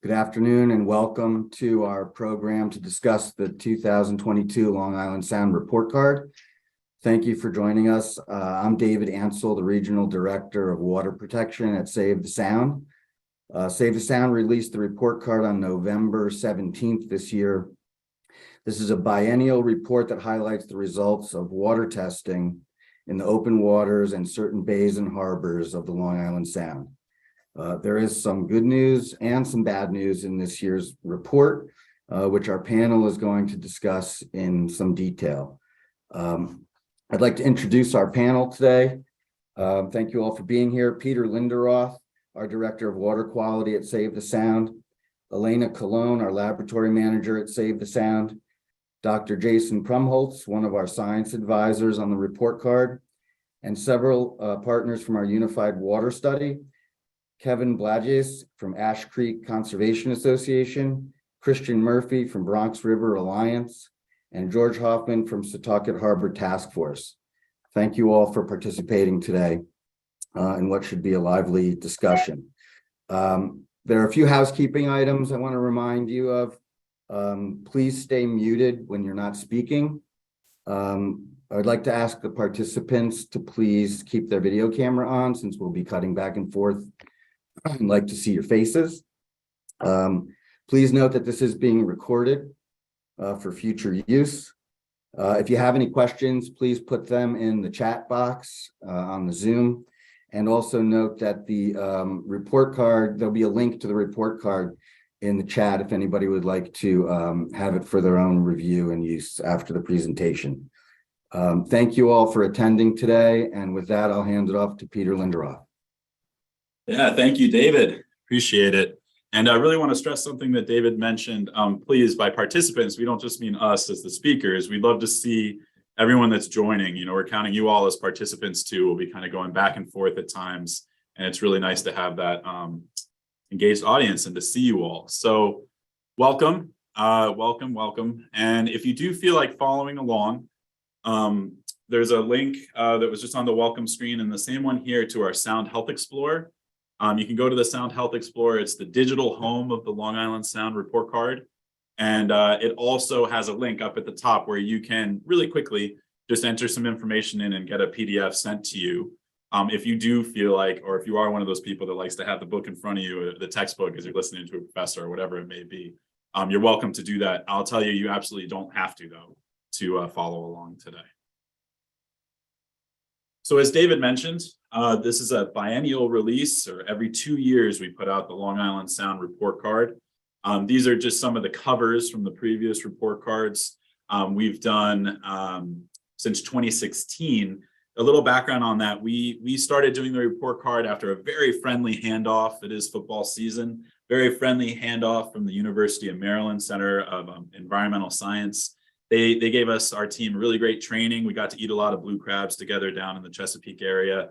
Good afternoon and welcome to our program to discuss the 2022 Long Island Sound Report Card. Thank you for joining us. I'm David Ansel, the Regional Director of Water Protection at Save the Sound. Save the Sound released the report card on November 17th this year. This is a biennial report that highlights the results of water testing in the open waters and certain bays and harbors of the Long Island Sound. There is some good news and some bad news in this year's report, which our panel is going to discuss in some detail. I'd like to introduce our panel today. Thank you all for being here. Peter Linderoth, our Director of Water Quality at Save the Sound. Elena Colon, our Laboratory Manager at Save the Sound. Dr. Jason Prumholtz, one of our science advisors on the report card, and several partners from our Unified Water Study. Kevin Blajes from Ash Creek Conservation Association, Christian Murphy from Bronx River Alliance, and George Hoffman from Setauket Harbor Task Force. Thank you all for participating today in what should be a lively discussion. There are a few housekeeping items I want to remind you of. Please stay muted when you're not speaking. I'd like to ask the participants to please keep their video camera on since we'll be cutting back and forth. I'd like to see your faces. Please note that this is being recorded for future use. If you have any questions, please put them in the chat box on the Zoom. And also note that the report card, there'll be a link to the report card in the chat if anybody would like to have it for their own review and use after the presentation. Thank you all for attending today. And with that, I'll hand it off to Peter Linderoth. Yeah, thank you, David. Appreciate it. And I really want to stress something that David mentioned. Please, by participants, we don't just mean us as the speakers. We'd love to see everyone that's joining. You know, we're counting you all as participants too. We'll be kind of going back and forth at times. And it's really nice to have that engaged audience and to see you all. So welcome, welcome. And if you do feel like following along, there's a link that was just on the welcome screen and the same one here to our Sound Health Explorer. You can go to the Sound Health Explorer. It's the digital home of the Long Island Sound report card. And it also has a link up at the top where you can really quickly just enter some information in and get a PDF sent to you. If you do feel like, or if you are one of those people that likes to have the book in front of you, the textbook as you're listening to a professor or whatever it may be, you're welcome to do that. I'll tell you, you absolutely don't have to though, to follow along today. So as David mentioned, this is a biennial release, or every 2 years we put out the Long Island Sound report card. These are just some of the covers from the previous report cards we've done since 2016. A little background on that, we started doing the report card after a very friendly handoff. It is football season, very friendly handoff from the University of Maryland Center of Environmental Science. They gave us, our team, really great training. We got to eat a lot of blue crabs together down in the Chesapeake area.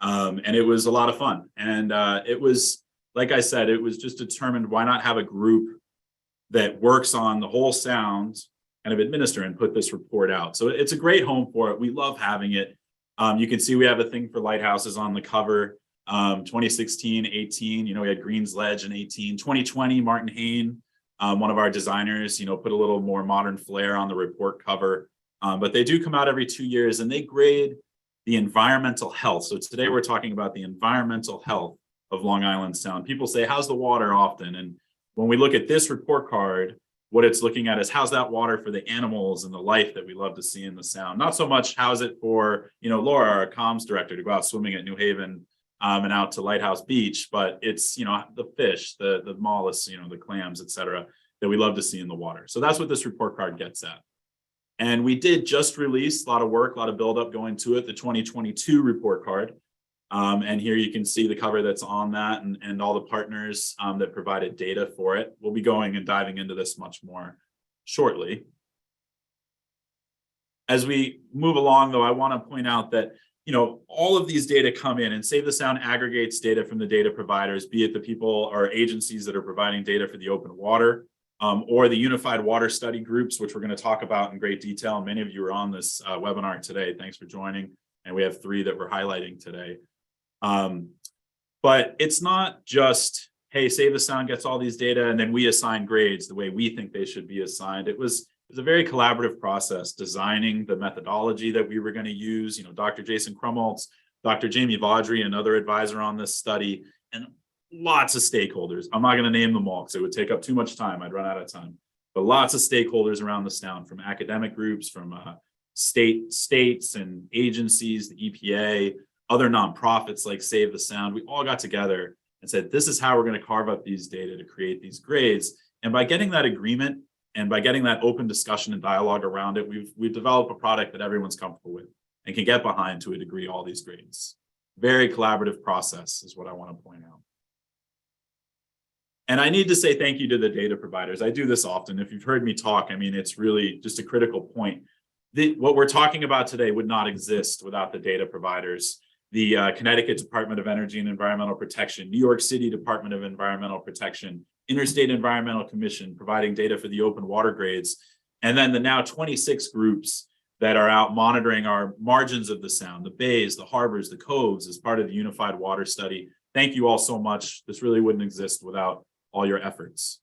And it was a lot of fun. And it was, like I said, it was just determined, why not have a group that works on the whole sound kind of administer and put this report out. So it's a great home for it. We love having it. You can see we have a thing for lighthouses on the cover. 2016, 18, you know, we had Green's Ledge in 18, 2020, Martin Hain. One of our designers, you know, put a little more modern flair on the report cover, but they do come out every 2 years and they grade the environmental health. So today we're talking about the environmental health of Long Island Sound. People say, how's the water often? And when we look at this report card, what it's looking at is how's that water for the animals and the life that we love to see in the Sound. Not so much how's it for, you know, Laura, our comms director, to go out swimming at New Haven and out to Lighthouse Beach, but it's, you know, the fish, the mollusks, you know, the clams, et cetera, that we love to see in the water. So that's what this report card gets at. And we did just release a lot of work, a lot of buildup going to it, the 2022 report card. And here you can see the cover that's on that and all the partners that provided data for it. We'll be going and diving into this much more shortly. As we move along, though, I want to point out that, you know, all of these data come in, and Save the Sound aggregates data from the data providers, be it the people or agencies that are providing data for the open water, or the Unified Water Study groups, which we're going to talk about in great detail. Many of you are on this webinar today. Thanks for joining. And we have 3 that we're highlighting today. But it's not just hey, Save the Sound gets all these data, and then we assign grades the way we think they should be assigned. It was a very collaborative process, designing the methodology that we were going to use. Dr. Jason Krumholtz, Dr. Jamie Vaudry, another advisor on this study, and lots of stakeholders. I'm not going to name them all because it would take up too much time. I'd run out of time. But lots of stakeholders around the sound, from academic groups, from states and agencies, the EPA, other nonprofits like Save the Sound. We all got together and said, this is how we're going to carve up these data to create these grades. And by getting that agreement and by getting that open discussion and dialogue around it, we've developed a product that everyone's comfortable with and can get behind to a degree, all these grades. Very collaborative process is what I want to point out. And I need to say thank you to the data providers. I do this often. If you've heard me talk, it's really just a critical point. What we're talking about today would not exist without the data providers. The Connecticut Department of Energy and Environmental Protection, New York City Department of Environmental Protection, Interstate Environmental Commission providing data for the open water grades, and then the now 26 groups that are out monitoring our margins of the sound, the bays, the harbors, the coves, as part of the Unified Water Study. Thank you all so much. This really wouldn't exist without all your efforts.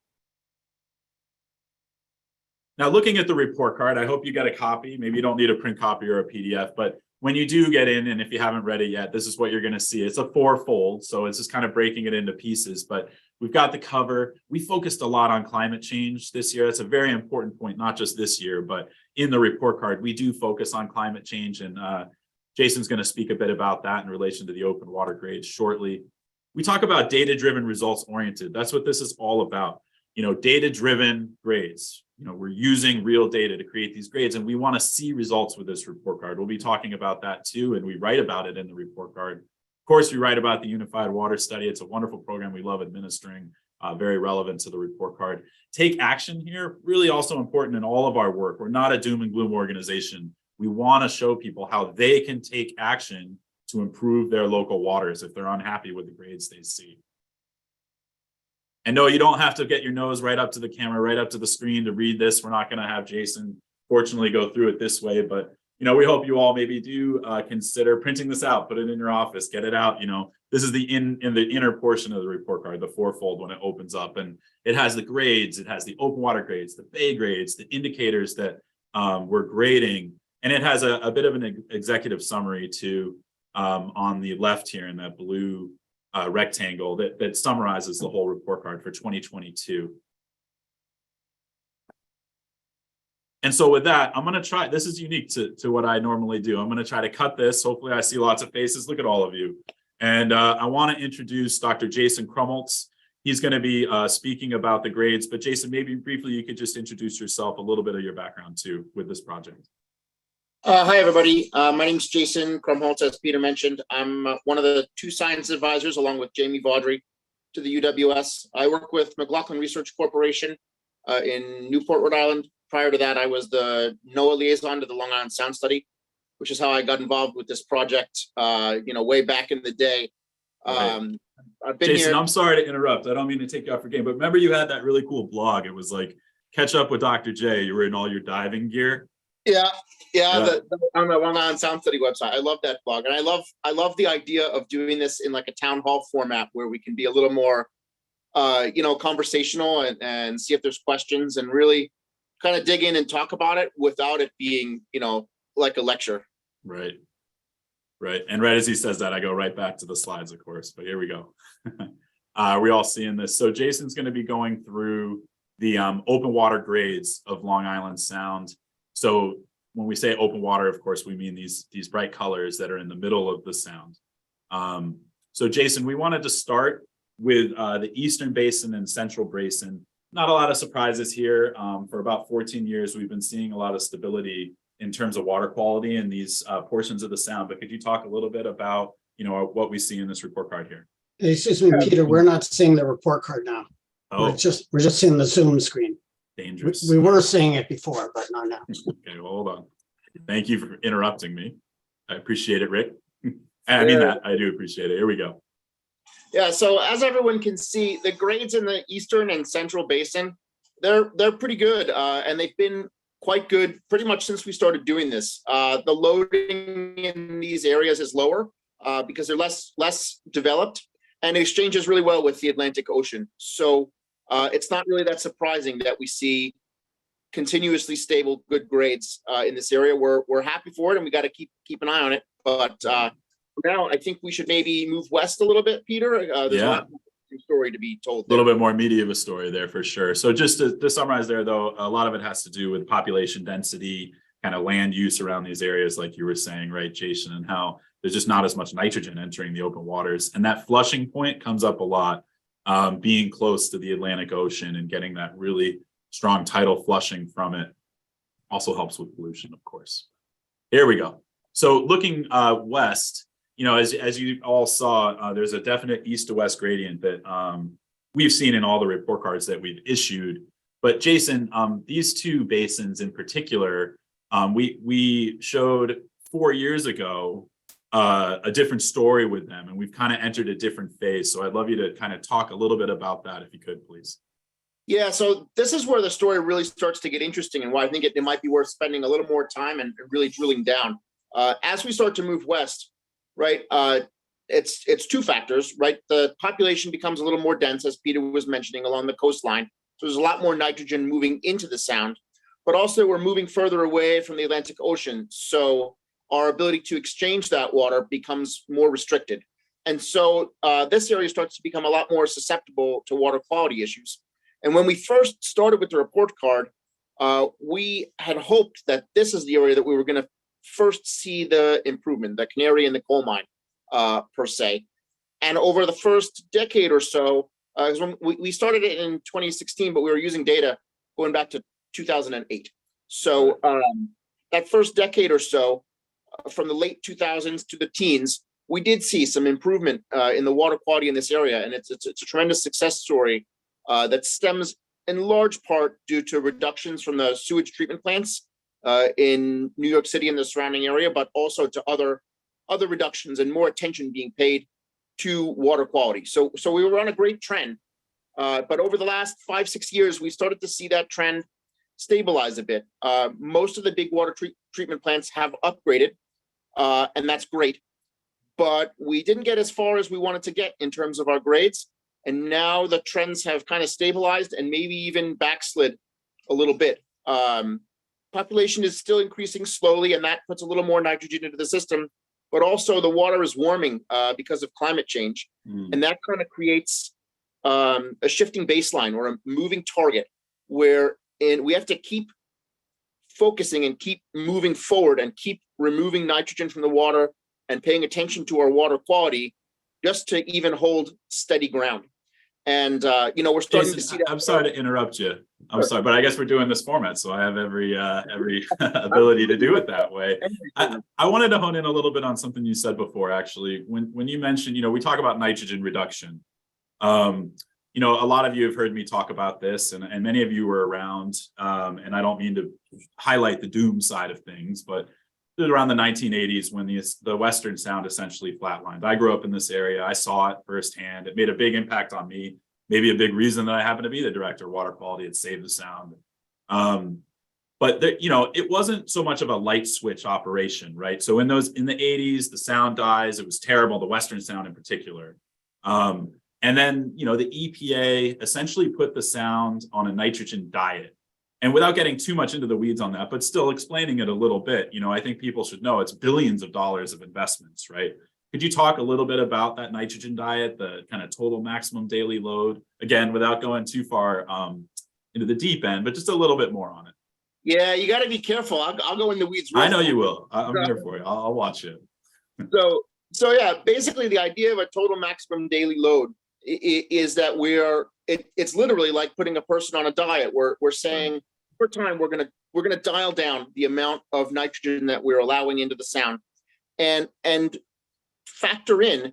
Now, looking at the report card, I hope you got a copy. Maybe you don't need a print copy or a PDF, but when you do get in, and if you haven't read it yet, this is what you're going to see. It's a 4-fold, so it's just kind of breaking it into pieces, but we've got the cover. We focused a lot on climate change this year. That's a very important point, not just this year, but in the report card, we do focus on climate change, and Jason's going to speak a bit about that in relation to the open water grades shortly. We talk about data-driven, results-oriented. That's what this is all about. Data-driven grades. We're using real data to create these grades, and we want to see results with this report card. We'll be talking about that too, and we write about it in the report card. Of course, we write about the Unified Water Study. It's a wonderful program we love administering, very relevant to the report card. Take action here, really also important in all of our work. We're not a doom and gloom organization. We want to show people how they can take action to improve their local waters if they're unhappy with the grades they see. And no, you don't have to get your nose right up to the camera, right up to the screen to read this. We're not going to have Jason, fortunately, go through it this way, but we hope you all maybe do consider printing this out, put it in your office, get it out. This is in the inner portion of the report card, the 4-fold when it opens up, and it has the grades, it has the open water grades, the bay grades, the indicators that we're grading, and it has a bit of an executive summary too on the left here in that blue rectangle that summarizes the whole report card for 2022. And so with that, I'm going to try, this is unique to what I normally do. I'm going to try to cut this. Hopefully I see lots of faces. Look at all of you. And I want to introduce Dr. Jason Krumholtz. He's going to be speaking about the grades, but Jason, maybe briefly, you could just introduce yourself, a little bit of your background too with this project. Hi, everybody. My name is Jason Krumholtz, as Peter mentioned. I'm one of the 2 science advisors, along with Jamie Vaudry, to the UWS. I work with McLaughlin Research Corporation in Newport, Rhode Island. Prior to that, I was the NOAA liaison to the Long Island Sound Study, which is how I got involved with this project, way back in the day. Right. I've been Jason, here. I'm sorry to interrupt. I don't mean to take you off your game, but remember you had that really cool blog. It was like, catch up with Dr. J. You were in all your diving gear. Yeah. On the Long Island Sound Study website. I love that blog, and I love the idea of doing this in like a town hall format where we can be a little more, conversational and see if there's questions and really kind of dig in and talk about it without it being, like a lecture. Right. And right as he says that, I go right back to the slides, of course, but here we go. We all seeing this. So Jason's going to be going through the open water grades of Long Island Sound. So when we say open water, of course, we mean these bright colors that are in the middle of the sound. So Jason, we wanted to start with the Eastern Basin and Central Basin. Not a lot of surprises here. For about 14 years, we've been seeing a lot of stability in terms of water quality in these portions of the sound. But could you talk a little bit about, what we see in this report card here? Excuse me, Peter, we're not seeing the report card now. Oh, We're just seeing the Zoom screen. dangerous. We were seeing it before, but not now. Okay, well, hold on. Thank you for interrupting me. I appreciate it, Rick. I mean that. I do appreciate it. Here we go. Yeah, so as everyone can see, the grades in the Eastern and Central Basin, they're pretty good, and they've been quite good pretty much since we started doing this. The loading in these areas is lower because they're less developed. and it exchanges really well with the Atlantic Ocean. So it's not really that surprising that we see continuously stable, good grades in this area. We're happy for it, and we got to keep an eye on it. But for now, I think we should maybe move west a little bit, Peter. There's a lot more story to be told. A little bit more meaty of a story there for sure. So just to summarize there, though, a lot of it has to do with population density, kind of land use around these areas, like you were saying, right, Jason, and how there's just not as much nitrogen entering the open waters. And that flushing point comes up a lot, being close to the Atlantic Ocean and getting that really strong tidal flushing from it also helps with pollution, of course. Here we go. So looking west, you know, as you all saw, there's a definite east to west gradient that we've seen in all the report cards that we've issued. But Jason, these two basins in particular, we showed 4 years ago a different story with them, and we've kind of entered a different phase. So I'd love you to kind of talk a little bit about that, if you could, please. Yeah, so this is where the story really starts to get interesting, and why I think it might be worth spending a little more time and really drilling down. As we start to move west, right, it's two factors, right? The population becomes a little more dense, as Peter was mentioning, along the coastline. So there's a lot more nitrogen moving into the sound, but also we're moving further away from the Atlantic Ocean. So our ability to exchange that water becomes more restricted. And so this area starts to become a lot more susceptible to water quality issues. And when we first started with the report card, we had hoped that this is the area that we were going to first see the improvement, the canary in the coal mine, per se. And over the first decade or so, when we started it in 2016, but we were using data going back to 2008. So that first decade or so, from the late 2000s to the teens, we did see some improvement in the water quality in this area. And it's a tremendous success story that stems in large part due to reductions from the sewage treatment plants in New York City and the surrounding area, but also to other reductions and more attention being paid to water quality. So we were on a great trend. But over the last 5-6 years, we started to see that trend stabilize a bit. Most of the big water treatment plants have upgraded, and that's great. But we didn't get as far as we wanted to get in terms of our grades. And now the trends have kind of stabilized and maybe even backslid a little bit. Population is still increasing slowly, and that puts a little more nitrogen into the system. But also the water is warming because of climate change. And that kind of creates a shifting baseline or a moving target where we have to keep focusing and keep moving forward and keep removing nitrogen from the water and paying attention to our water quality just to even hold steady ground. And, we're starting to see that. I'm sorry to interrupt you. I'm sorry, but I guess we're doing this format, so I have every ability to do it that way. I wanted to hone in a little bit on something you said before, actually. When you mentioned, we talk about nitrogen reduction. A lot of you have heard me talk about this, and many of you were around, and I don't mean to highlight the doom side of things, but it was around the 1980s when the Western Sound essentially flatlined. I grew up in this area. I saw it firsthand. It made a big impact on me, maybe a big reason that I happen to be the director of water quality. It saved the sound. But it wasn't so much of a light switch operation, right? So in the 80s, the sound dies. It was terrible, the Western Sound in particular. And then, the EPA essentially put the sound on a nitrogen diet. And without getting too much into the weeds on that, but still explaining it a little bit, I think people should know it's billions of dollars of investments, right? Could you talk a little bit about that nitrogen diet, the kind of total maximum daily load? Again, without going too far into the deep end, but just a little bit more on it. Yeah, you got to be careful. I'll go in the weeds. I know you will. I'm here for you. I'll watch you. So yeah, basically the idea of a total maximum daily load is that it's literally like putting a person on a diet. We're saying over time we're gonna dial down the amount of nitrogen that we're allowing into the sound, and factor in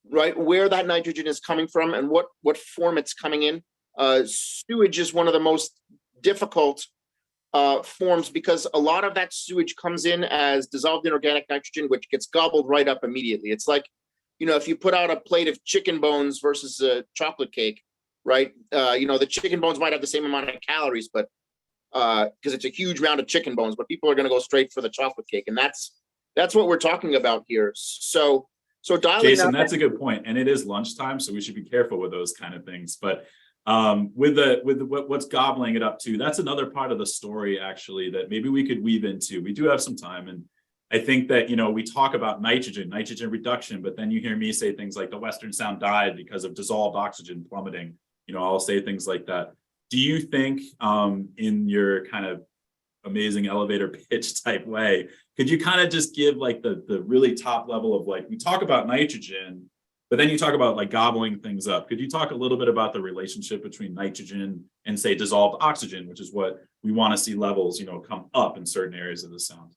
right where that nitrogen is coming from and what form it's coming in. Sewage is one of the most difficult forms because a lot of that sewage comes in as dissolved inorganic nitrogen, which gets gobbled right up immediately. It's like, if you put out a plate of chicken bones versus a chocolate cake, right? The chicken bones might have the same amount of calories, but because it's a huge amount of chicken bones, but people are going to go straight for the chocolate cake. And that's what we're talking about here. So So dialing Jason, that, that's a good point. And it is lunchtime, so we should be careful with those kind of things. But what's gobbling it up too, that's another part of the story actually that maybe we could weave into. We do have some time, and I think that, we talk about nitrogen reduction, but then you hear me say things like the Western Sound died because of dissolved oxygen plummeting. I'll say things like that. Do you think in your kind of amazing elevator pitch type way, could you kind of just give like the really top level of, like, we talk about nitrogen, but then you talk about like gobbling things up. Could you talk a little bit about the relationship between nitrogen and, say, dissolved oxygen, which is what we want to see levels, come up in certain areas of the sound?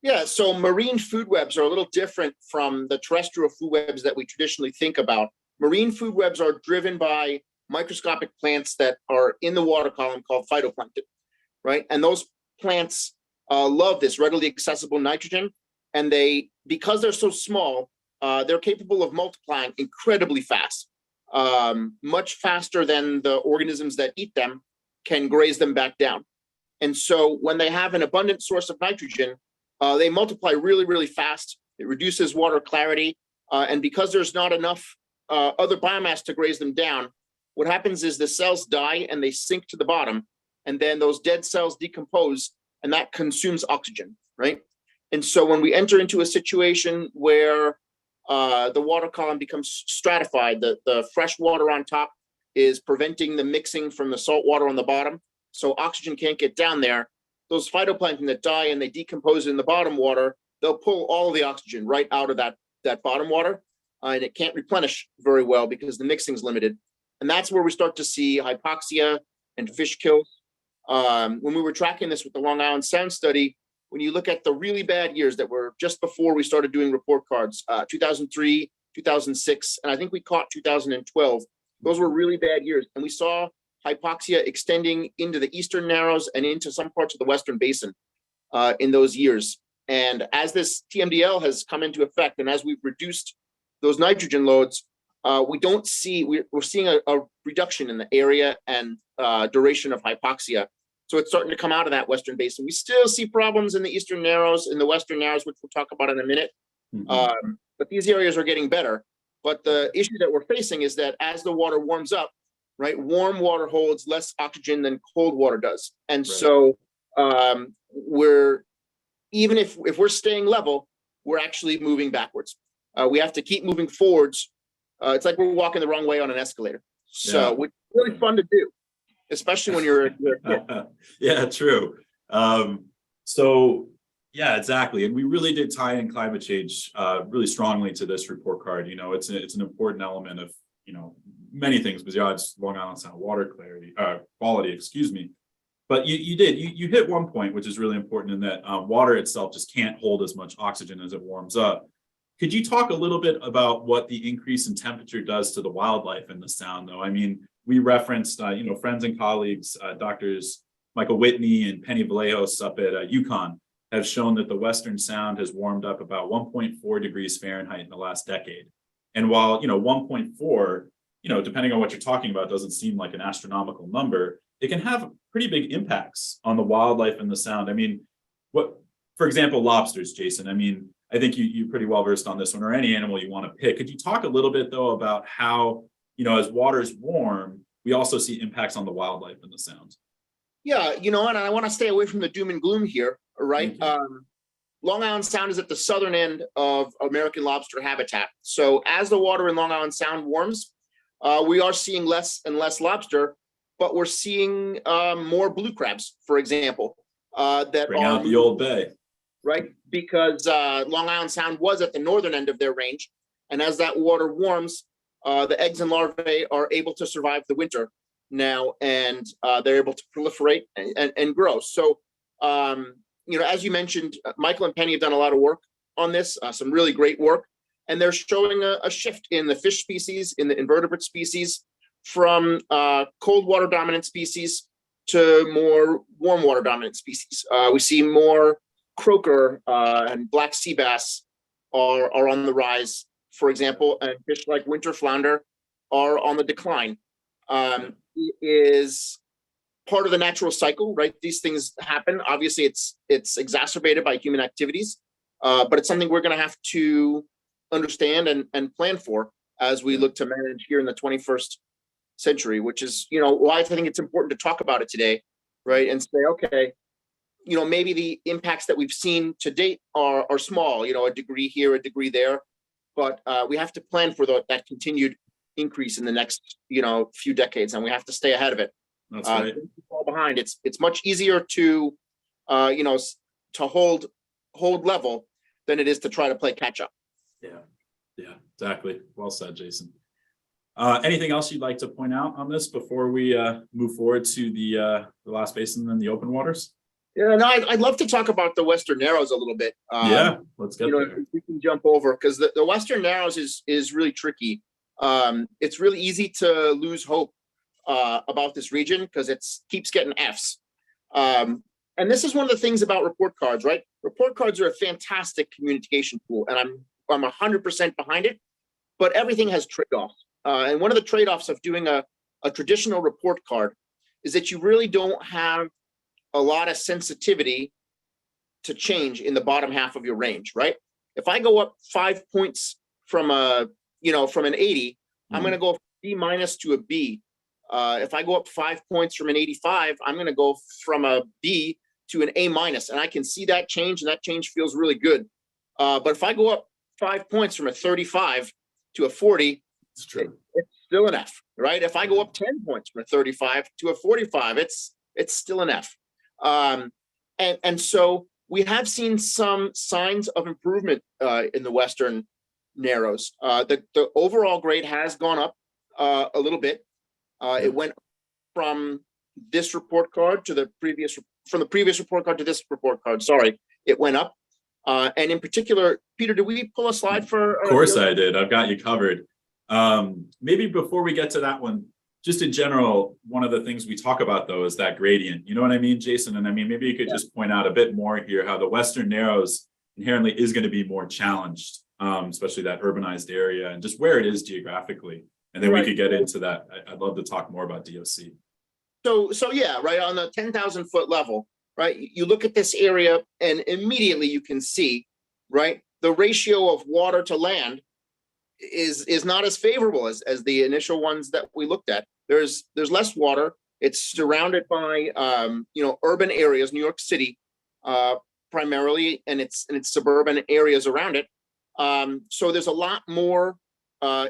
yeah, so marine food webs are a little different from the terrestrial food webs that we traditionally think about. Marine food webs are driven by microscopic plants that are in the water column called phytoplankton, right? And those plants love this readily accessible nitrogen, and because they're so small, they're capable of multiplying incredibly fast, much faster than the organisms that eat them can graze them back down. And so when they have an abundant source of nitrogen, they multiply really, really fast. It reduces water clarity. And because there's not enough other biomass to graze them down, what happens is the cells die and they sink to the bottom. And then those dead cells decompose, and that consumes oxygen, right? And so when we enter into a situation where the water column becomes stratified, the fresh water on top is preventing the mixing from the salt water on the bottom, so oxygen can't get down there. Those phytoplankton that die and they decompose in the bottom water, they'll pull all of the oxygen right out of that bottom water, and it can't replenish very well because the mixing is limited. And that's where we start to see hypoxia and fish kills. When we were tracking this with the Long Island Sound study, when you look at the really bad years that were just before we started doing report cards, 2003, 2006, and I think we caught 2012, those were really bad years. And we saw hypoxia extending into the Eastern Narrows and into some parts of the Western Basin in those years. And as this TMDL has come into effect, and as we've reduced those nitrogen loads, we're seeing a reduction in the area and duration of hypoxia. So it's starting to come out of that Western Basin. We still see problems in the Eastern Narrows, in the Western Narrows, which we'll talk about in a minute. Mm-hmm. But these areas are getting better. But the issue that we're facing is that as the water warms up, right, warm water holds less oxygen than cold water does. And Right. so even if we're staying level, we're actually moving backwards. We have to keep moving forwards. It's like we're walking the wrong way on an escalator. So Yeah. it's really fun to do, especially when you're a kid. Yeah, true. So yeah, exactly. And we really did tie in climate change really strongly to this report card. It's an important element of, many things, besides Long Island Sound water quality, excuse me. But you hit one point, which is really important, in that water itself just can't hold as much oxygen as it warms up. Could you talk a little bit about what the increase in temperature does to the wildlife in the Sound, though? I mean, we referenced, friends and colleagues, Doctors Michael Whitney and Penny Vallejos up at UConn have shown that the Western Sound has warmed up about 1.4 degrees Fahrenheit in the last decade. And while, 1.4, depending on what you're talking about, doesn't seem like an astronomical number, it can have pretty big impacts on the wildlife in the Sound. I mean, for example, lobsters, Jason, I mean, I think you're pretty well versed on this one, or any animal you want to pick. Could you talk a little bit, though, about how, as water's warm, we also see impacts on the wildlife in the Sound? Yeah, and I want to stay away from the doom and gloom here, right? Long Island Sound is at the southern end of American lobster habitat. So as the water in Long Island Sound warms, we are seeing less and less lobster, but we're seeing more blue crabs, for example, that Bring out the old bay. Right? Because Long Island Sound was at the northern end of their range. And as that water warms, the eggs and larvae are able to survive the winter now, and they're able to proliferate and grow. So, as you mentioned, Michael and Penny have done a lot of work on this, some really great work. And they're showing a shift in the fish species, in the invertebrate species, from cold water dominant species to more warm water dominant species. We see more croaker and black sea bass are on the rise, for example, and fish like winter flounder are on the decline. It is part of the natural cycle, right? These things happen. Obviously, it's exacerbated by human activities, but it's something we're going to have to understand and plan for as we look to manage here in the 21st century, which is, you know, why I think it's important to talk about it today, right? And say, okay, you know, maybe the impacts that we've seen to date are small, you know, a degree here, a degree there, but we have to plan for that continued increase in the next, you know, few decades, and we have to stay ahead of it. That's right. If you fall behind, it's much easier to, you know, to hold level than it is to try to play catch up. Yeah, exactly. Well said, Jason. Anything else you'd like to point out on this before we move forward to the last basin and the open waters? Yeah, no, I'd love to talk about the Western Narrows a little bit. Yeah, let's get You know, there. if we can jump over, because the Western Narrows is really tricky. It's really easy to lose hope about this region because it keeps getting Fs. And this is one of the things about report cards, right? Report cards are a fantastic communication tool, and I'm 100% behind it, but everything has trade-offs. And one of the trade-offs of doing a traditional report card is that you really don't have a lot of sensitivity to change in the bottom half of your range, right? If I go up 5 points from from an 80, I'm going to go B minus to a B. If I go up 5 points from an 85, I'm going to go from a B to an A minus, and I can see that change, and that change feels really good. But if I go up 5 points from a 35 to a 40, It's true. it's still an F, right? If I go up 10 points from a 35 to a 45, it's still an F. And so we have seen some signs of improvement in the Western Narrows. The overall grade has gone up a little bit. It went from this report card to the previous report card to this report card. Sorry, it went up. And in particular, Peter, did we pull a slide for? Of course I did. I've got you covered. Maybe before we get to that one, just in general, one of the things we talk about though is that gradient. You know what I mean, Jason? And I mean, maybe you could just point out a bit more here how the Western Narrows inherently is going to be more challenged, especially that urbanized area and just where it is geographically. And then we could get into that. I'd love to talk more about DOC. So yeah, right on the 10,000 foot level, right? You look at this area and immediately you can see, right? The ratio of water to land is not as favorable as the initial ones that we looked at. There's less water. It's surrounded by urban areas, New York City, primarily, and its suburban areas around it. So there's a lot more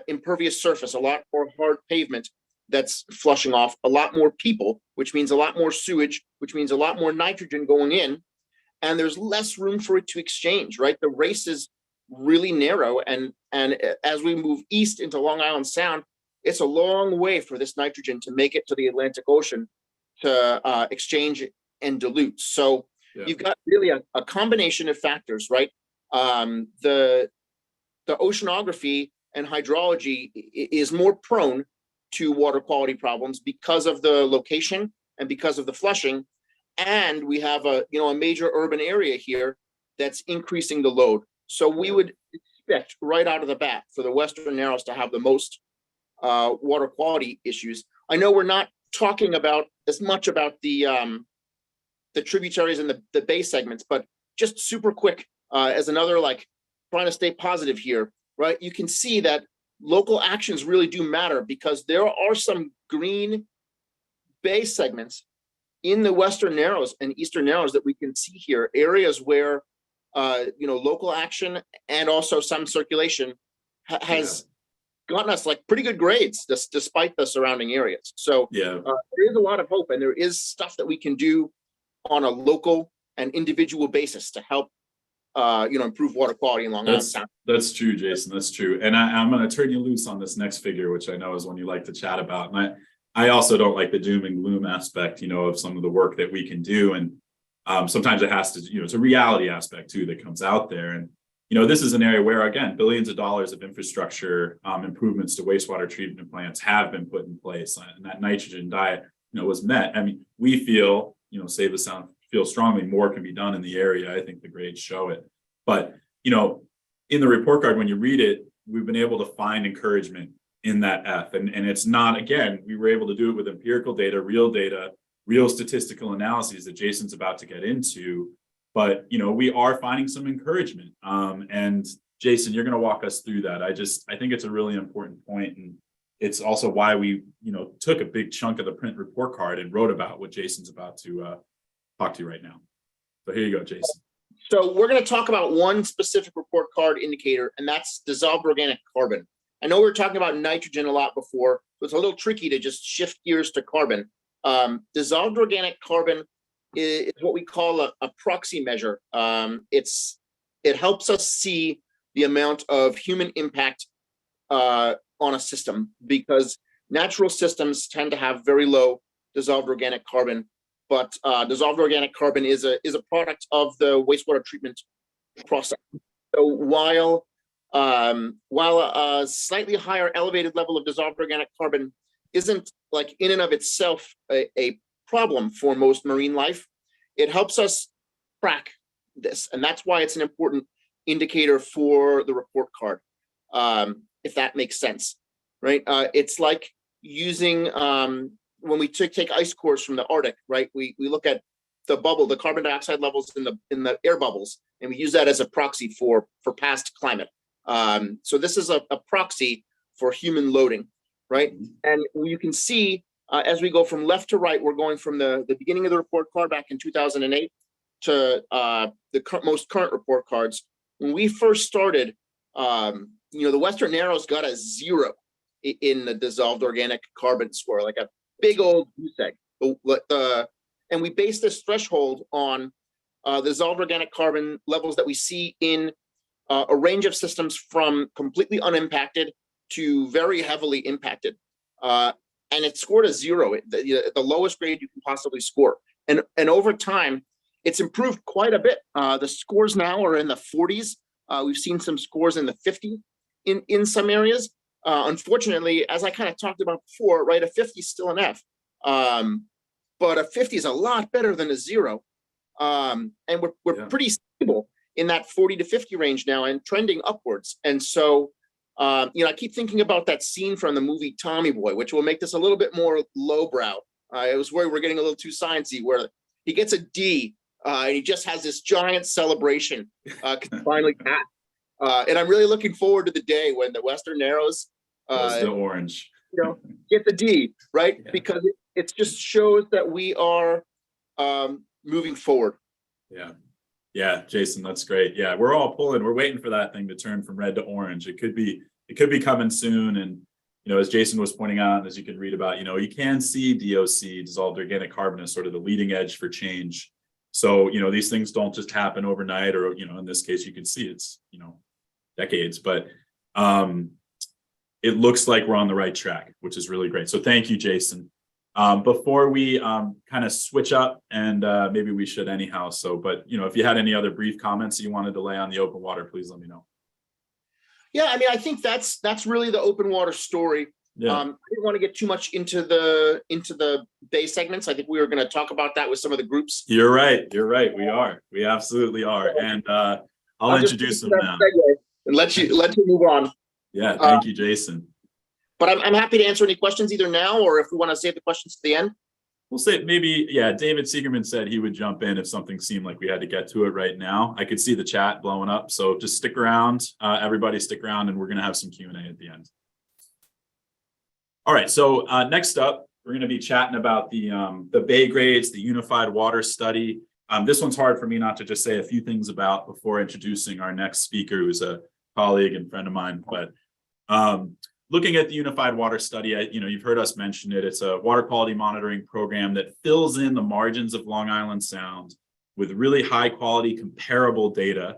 impervious surface, a lot more hard pavement that's flushing off, a lot more people, which means a lot more sewage, which means a lot more nitrogen going in, and there's less room for it to exchange, right? The race is really narrow, and as we move east into Long Island Sound, it's a long way for this nitrogen to make it to the Atlantic Ocean to exchange and dilute. So you've got really a combination of factors, right? The oceanography and hydrology is more prone to water quality problems because of the location and because of the flushing. And we have a major urban area here that's increasing the load. So we would expect right out of the bat for the Western Narrows to have the most water quality issues. I know we're not talking about as much about the tributaries and the bay segments, but just super quick as another, like, trying to stay positive here, right? You can see that local actions really do matter because there are some green bay segments in the Western Narrows and Eastern Narrows that we can see here, areas where local action and also some circulation has gotten us like pretty good grades despite the surrounding areas. So there is a lot of hope, and there is stuff that we can do on a local and individual basis to help improve water quality in Long Island Sound. That's true, Jason. That's true. And I'm going to turn you loose on this next figure, which I know is one you like to chat about. And I also don't like the doom and gloom aspect, of some of the work that we can do. And sometimes it has to, it's a reality aspect too that comes out there. And, this is an area where, again, billions of dollars of infrastructure improvements to wastewater treatment plants have been put in place. And that nitrogen diet, was met. I mean, we feel, Save the Sound feel strongly more can be done in the area. I think the grades show it. But, in the report card, when you read it, we've been able to find encouragement in that F. And it's not, again, we were able to do it with empirical data, real statistical analyses that Jason's about to get into. But, we are finding some encouragement. And Jason, you're going to walk us through that. I think it's a really important point, and it's also why we, took a big chunk of the print report card and wrote about what Jason's about to talk to you right now. So here you go, Jason. So we're going to talk about one specific report card indicator, and that's dissolved organic carbon. I know we were talking about nitrogen a lot before, so it's a little tricky to just shift gears to carbon. Dissolved organic carbon is what we call a proxy measure. It helps us see the amount of human impact on a system, because natural systems tend to have very low dissolved organic carbon. But dissolved organic carbon is a product of the wastewater treatment process. So while a slightly higher elevated level of dissolved organic carbon isn't like in and of itself a problem for most marine life, it helps us track this, and that's why it's an important indicator for the report card, if that makes sense, right? It's like using when we take ice cores from the Arctic, right? We look at the bubble, the carbon dioxide levels in the air bubbles, and we use that as a proxy for past climate. So this is a proxy for human loading, right? And you can see as we go from left to right, we're going from the beginning of the report card back in 2008 to the most current report cards. When we first started, the Western Narrows got a 0 in the dissolved organic carbon score, like a big old goose egg. And we base this threshold on the dissolved organic carbon levels that we see in a range of systems from completely unimpacted to very heavily impacted. And it scored a 0, the lowest grade you can possibly score. And over time, it's improved quite a bit. The scores now are in the 40s. We've seen some scores in the 50s in some areas. Unfortunately, as I kind of talked about before, right, a 50 is still an F. But a 50 is a lot better than a 0. And we're pretty stable in that 40 to 50 range now and trending upwards. And so, I keep thinking about that scene from the movie Tommy Boy, which will make this a little bit more lowbrow. It was where we're getting a little too sciencey, where he gets a D and he just has this giant celebration finally passed. And I'm really looking forward to the day when the Western Narrows the orange, get the D, right? Yeah. Because it just shows that we are moving forward. Yeah, Jason, that's great. Yeah, we're waiting for that thing to turn from red to orange. It could be coming soon. And, as Jason was pointing out, as you can read about, you can see DOC, dissolved organic carbon, as sort of the leading edge for change. So, these things don't just happen overnight, or, in this case, you can see it's, decades, but it looks like we're on the right track, which is really great. So thank you, Jason. Before we kind of switch up, and maybe we should anyhow. So, but if you had any other brief comments that you wanted to lay on the open water, please let me know. Yeah, I mean, I think that's really the open water story. Yeah. I didn't want to get too much into the bay segments. I think we were going to talk about that with some of the groups. You're right. We absolutely are. And I'll introduce them now. And let you move on. Yeah, thank you, Jason. But I'm happy to answer any questions either now, or if we want to save the questions to the end. We'll say maybe, David Siegerman said he would jump in if something seemed like we had to get to it right now. I could see the chat blowing up, so just stick around. Everybody stick around, and we're going to have some Q&A at the end. All right, so next up, we're going to be chatting about the Bay grades, the Unified Water Study. This one's hard for me not to just say a few things about before introducing our next speaker, who's a colleague and friend of mine. But looking at the Unified Water Study, you've heard us mention it. It's a water quality monitoring program that fills in the margins of Long Island Sound with really high quality comparable data.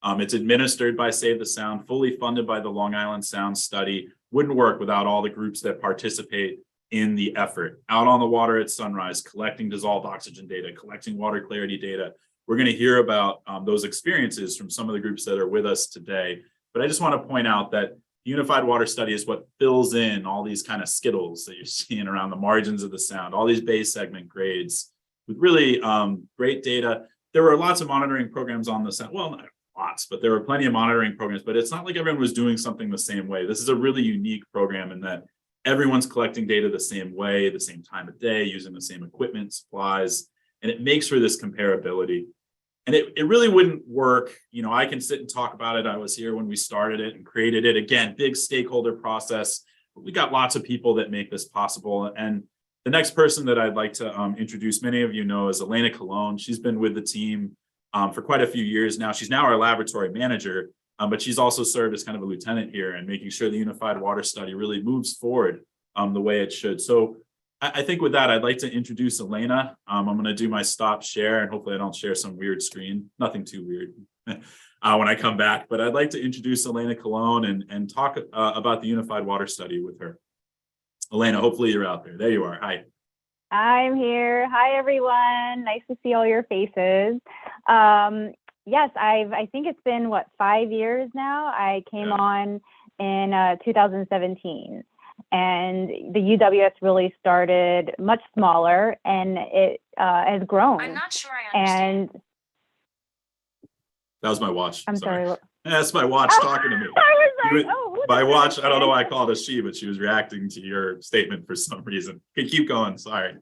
It's administered by Save the Sound, fully funded by the Long Island Sound Study. Wouldn't work without all the groups that participate in the effort. Out on the water at sunrise, collecting dissolved oxygen data, collecting water clarity data. We're going to hear about those experiences from some of the groups that are with us today. But I just want to point out that the Unified Water Study is what fills in all these kind of skittles that you're seeing around the margins of the sound, all these bay segment grades with really great data. There were lots of monitoring programs on the sound. Well, not lots, but there were plenty of monitoring programs, but it's not like everyone was doing something the same way. This is a really unique program in that everyone's collecting data the same way, the same time of day, using the same equipment, supplies, and it makes for this comparability. And it really wouldn't work. You know, I can sit and talk about it. I was here when we started it and created it. Again, big stakeholder process. We got lots of people that make this possible. And the next person that I'd like to introduce, many of you know, is Elena Colon. She's been with the team for quite a few years now. She's now our laboratory manager, but she's also served as kind of a lieutenant here and making sure the Unified Water Study really moves forward the way it should. So I think with that, I'd like to introduce Elena. I'm going to do my stop share, and hopefully I don't share some weird screen, nothing too weird when I come back. But I'd like to introduce Elena Colon and talk about the Unified Water Study with her. Elena, hopefully you're out there. There you are. Hi. I'm here. Hi, everyone. Nice to see all your faces. Yes, I think it's been, 5 years now? I came on in 2017. And the UWS really started much smaller, and it has grown. I'm not sure I understand. And That was my watch. I'm sorry. That's my watch talking to me. I was like, oh, My watch, I don't know why I called it she, but she was reacting to your statement for some reason. Okay, keep going. Sorry.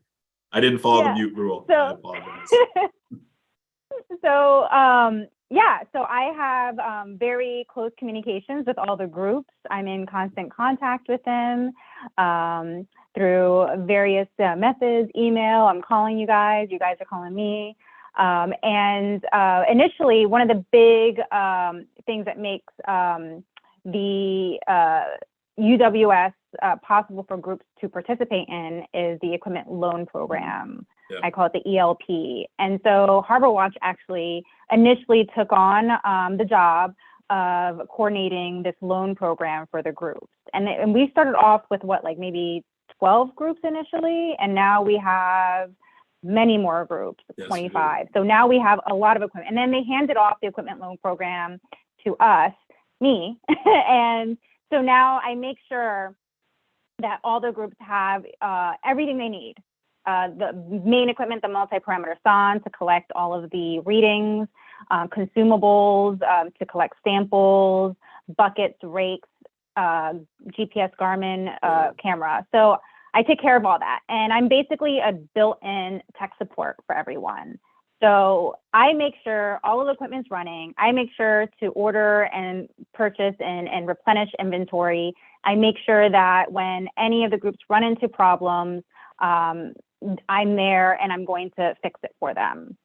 I didn't follow the mute rule. I apologize. So I have very close communications with all the groups. I'm in constant contact with them through various methods, email. I'm calling you guys are calling me. Initially, one of the big things that makes the UWS possible for groups to participate in is the equipment loan program. Yeah. I call it the ELP. And so Harbor Watch actually initially took on the job of coordinating this loan program for the groups. And we started off with maybe 12 groups initially, and now we have many more groups, 25. So now we have a lot of equipment. And then they handed off the equipment loan program to us, me. And so now I make sure that all the groups have everything they need. The main equipment, the multi-parameter sonde to collect all of the readings, consumables to collect samples, buckets, rakes, GPS Garmin camera. So I take care of all that. And I'm basically a built-in tech support for everyone. So I make sure all of the equipment's running. I make sure to order and purchase and replenish inventory. I make sure that when any of the groups run into problems, I'm there and I'm going to fix it for them.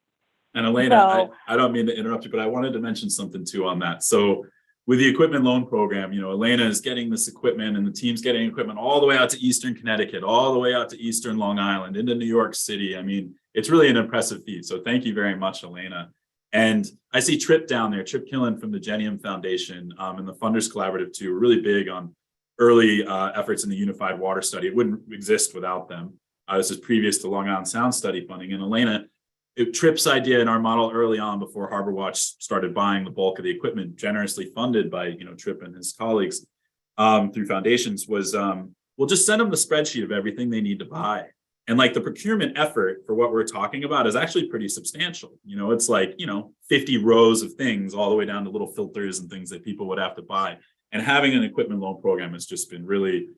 And Elena, I don't mean to interrupt you, but I wanted to mention something too on that. So with the equipment loan program, Elena is getting this equipment and the team's getting equipment all the way out to Eastern Connecticut, all the way out to Eastern Long Island, into New York City. I mean, it's really an impressive feat. So thank you very much, Elena. And I see Trip down there, Trip Killen from the Genium Foundation and the Funders Collaborative too, are really big on early efforts in the Unified Water Study. It wouldn't exist without them. This is previous to Long Island Sound Study funding. And Elena, Trip's idea in our model early on, before Harbor Watch started buying the bulk of the equipment, generously funded by Trip and his colleagues through foundations, was we'll just send them the spreadsheet of everything they need to buy. And the procurement effort for what we're talking about is actually pretty substantial. It's 50 rows of things all the way down to little filters and things that people would have to buy. And having an equipment loan program has just been really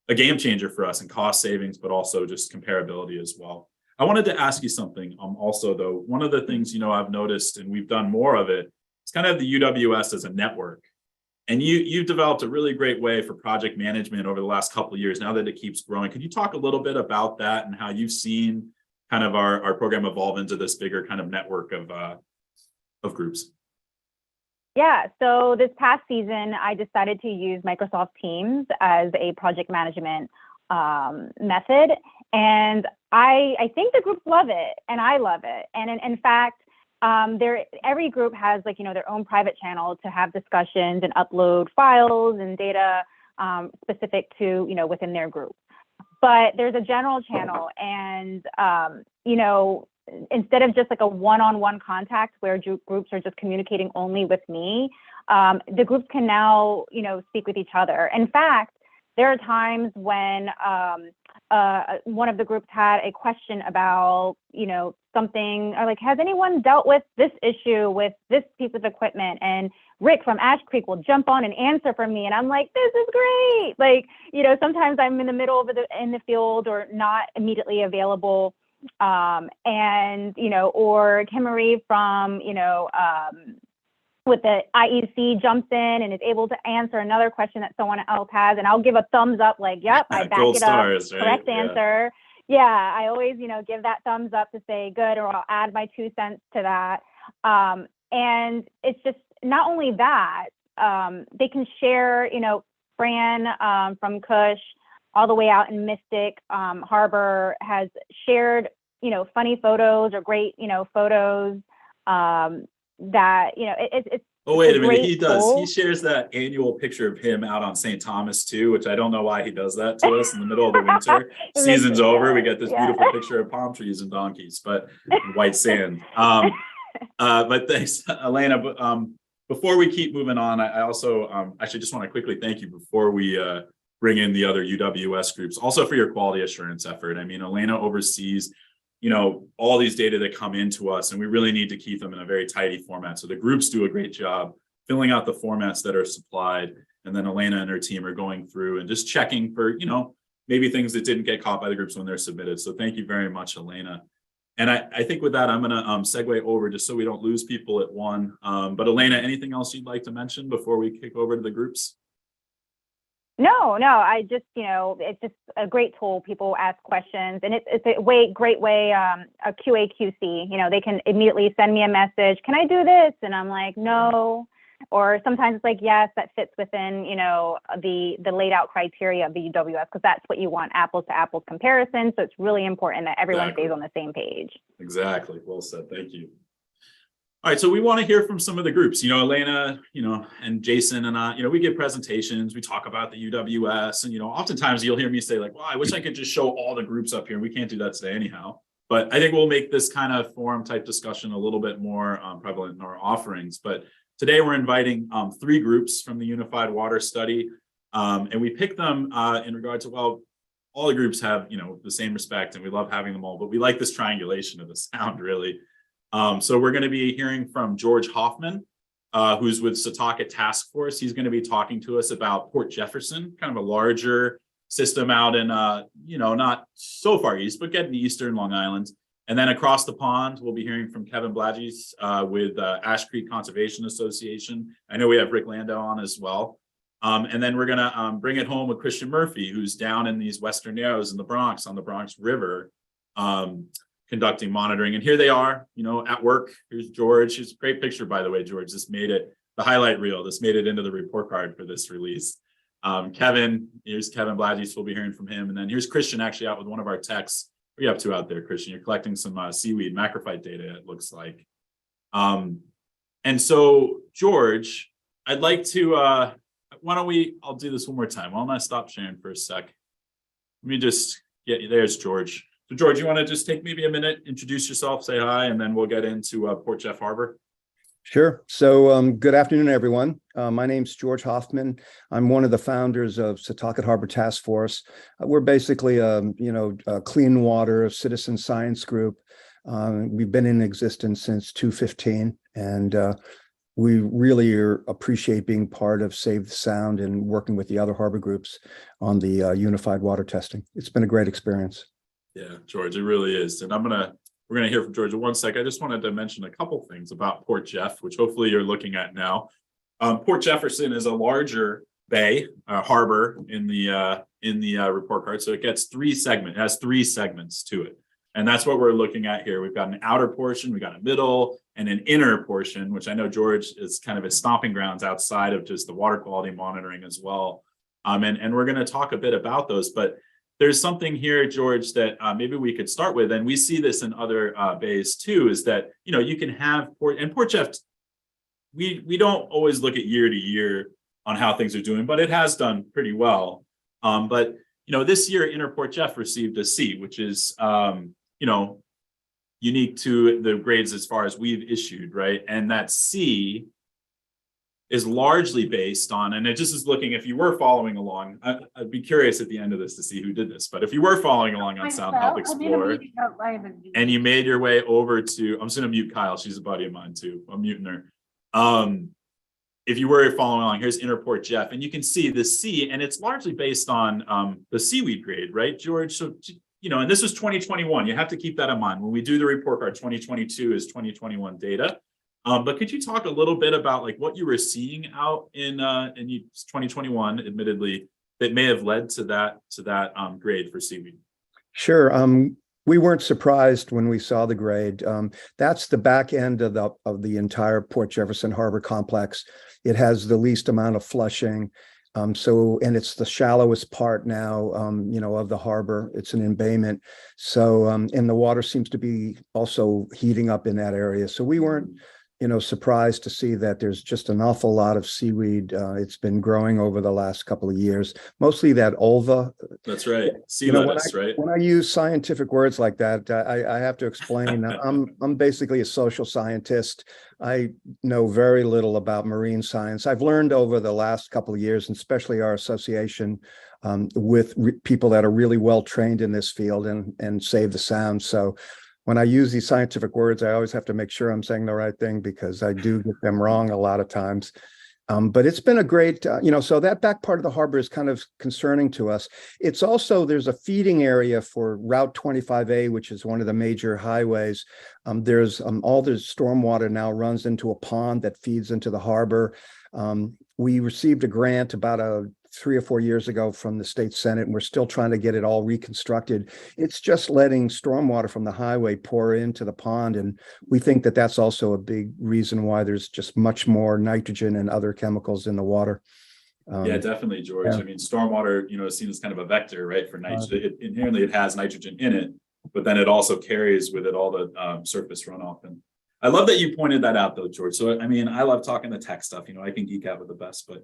a game changer for us in cost savings, but also just comparability as well. I wanted to ask you something also, though. One of the things, I've noticed, and we've done more of it, it's kind of the UWS as a network. And you've developed a really great way for project management over the last couple of years, now that it keeps growing. Could you talk a little bit about that and how you've seen kind of our program evolve into this bigger kind of network of groups? Yeah, so this past season, I decided to use Microsoft Teams as a project management method. And I think the groups love it, and I love it. And in fact, every group has their own private channel to have discussions and upload files and data specific to within their group. But there's a general channel, and instead of just a one-on-one contact where groups are just communicating only with me, the groups can now speak with each other. In fact, there are times when one of the groups had a question about, something, or has anyone dealt with this issue with this piece of equipment? And Rick from Ash Creek will jump on and answer for me. And I'm like, this is great. Sometimes I'm in the middle of in the field or not immediately available and, or Kim Marie from, with the IEC jumps in and is able to answer another question that someone else has, and I'll give a thumbs up, like, yep, I back Gold it stars, up, right? correct Yeah. answer. Yeah, I always, give that thumbs up to say good, or I'll add my 2 cents to that. And it's just not only that, they can share, Fran from Cush all the way out in Mystic Harbor has shared, funny photos or great, photos that, it's Oh, wait a minute. great He does. tool. He shares that annual picture of him out on St. Thomas too, which I don't know why he does that to us in the middle of the winter. It makes Season's it over. We good. get this Yeah. beautiful picture of palm trees and donkeys, but and white sand. But thanks, Elena. But before we keep moving on, I also actually just want to quickly thank you before we bring in the other UWS groups, also for your quality assurance effort. I mean, Elena oversees all these data that come into us, and we really need to keep them in a very tidy format. So the groups do a great job filling out the formats that are supplied. And then Elena and her team are going through and just checking for, maybe things that didn't get caught by the groups when they're submitted. So thank you very much, Elena. And I think with that, I'm going to segue over just so we don't lose people at one. But Elena, anything else you'd like to mention before we kick over to the groups? No, I just, it's just a great tool. People ask questions, and it's a great way, a QA/QC, they can immediately send me a message. Can I do this? And I'm like, no. Or sometimes it's like, yes, that fits within, the laid out criteria of the UWS, because that's what you want, apples to apples comparison. So it's really important that everyone Exactly. stays on the same page. Exactly. Well said. Thank you. All right, so we want to hear from some of the groups, Elena, and Jason and I, we give presentations, we talk about the UWS, and, oftentimes you'll hear me say like, well, I wish I could just show all the groups up here. We can't do that today anyhow. But I think we'll make this kind of forum type discussion a little bit more prevalent in our offerings. But today we're inviting 3 groups from the Unified Water Study. And we picked them in regard to, well, all the groups have, the same respect, and we love having them all, but we like this triangulation of the sound really. So we're going to be hearing from George Hoffman, who's with Setauket Task Force. He's going to be talking to us about Port Jefferson, kind of a larger system out in, not so far east, but getting to eastern Long Island. And then across the pond, we'll be hearing from Kevin Blagis with Ash Creek Conservation Association. I know we have Rick Landau on as well. And then we're going to bring it home with Christian Murphy, who's down in these Western Narrows in the Bronx, on the Bronx River, conducting monitoring. And here they are, at work. Here's George. It's a great picture, by the way, George. This made it, the highlight reel, this made it into the report card for this release. Kevin, here's Kevin Blagis. We'll be hearing from him. And then here's Christian actually out with one of our techs. What are you up to out there, Christian? You're collecting some seaweed macrophyte data, it looks like. And so, George, I'd like to, I'll do this one more time. Why don't I stop sharing for a sec? Let me just get you, there's George. So George, you want to just take maybe a minute, introduce yourself, say hi, and then we'll get into Port Jeff Harbor. Sure. So good afternoon, everyone. My name's George Hoffman. I'm one of the founders of Setauket Harbor Task Force. We're basically a clean water citizen science group. We've been in existence since 2015, and we really appreciate being part of Save the Sound and working with the other harbor groups on the unified water testing. It's been a great experience. Yeah, George, it really is. And we're gonna hear from George in one sec. I just wanted to mention a couple things about Port Jeff, which hopefully you're looking at now. Port Jefferson is a larger bay, harbor in the report card. So it gets 3 segments, it has 3 segments to it. And that's what we're looking at here. We've got an outer portion, we got a middle and an inner portion, which I know George is kind of his stomping grounds outside of just the water quality monitoring as well. And we're going to talk a bit about those, but there's something here, George, that maybe we could start with, and we see this in other bays too, is that, you can have Port Jeff, we don't always look at year to year on how things are doing, but it has done pretty well. But this year, Inner Port Jeff received a C, which is, unique to the grades as far as we've issued, right? And that C is largely based on, and it just is looking, if you were following along, I'd be curious at the end of this to see who did this, but if you were following along on Sound Health Explorer and you made your way over to, I'm just gonna mute Kyle, she's a buddy of mine too, I'm muting her. If you were following along, here's Inner Port Jeff, and you can see the C, and it's largely based on the seaweed grade, right, George? So and this was 2021. You have to keep that in mind. When we do the report card, 2022 is 2021 data. But could you talk a little bit about like what you were seeing out in 2021, admittedly, that may have led to that grade for seaweed? Sure. We weren't surprised when we saw the grade. That's the back end of the entire Port Jefferson Harbor complex. It has the least amount of flushing. And it's the shallowest part now, of the harbor. It's an embayment. So, and the water seems to be also heating up in that area. So we weren't, surprised to see that there's just an awful lot of seaweed. It's been growing over the last couple of years, mostly that ulva. That's right. Sea lettuce, right? When I use scientific words like that, I have to explain. I'm basically a social scientist. I know very little about marine science. I've learned over the last couple of years, and especially our association with people that are really well trained in this field and save the sound. So when I use these scientific words, I always have to make sure I'm saying the right thing because I do get them wrong a lot of times. But it's been a great, so that back part of the harbor is kind of concerning to us. It's also, there's a feeding area for Route 25A, which is one of the major highways. There's all the stormwater now runs into a pond that feeds into the harbor. We received a grant about 3 or 4 years ago from the state Senate, and we're still trying to get it all reconstructed. It's just letting stormwater from the highway pour into the pond. And we think that that's also a big reason why there's just much more nitrogen and other chemicals in the water. Yeah, definitely, George. Yeah. I mean, stormwater, is seen as kind of a vector, right? For nitrogen, inherently it has nitrogen in it, but then it also carries with it all the surface runoff. And I love that you pointed that out, though, George. So, I mean, I love talking the tech stuff. I can geek out with the best, but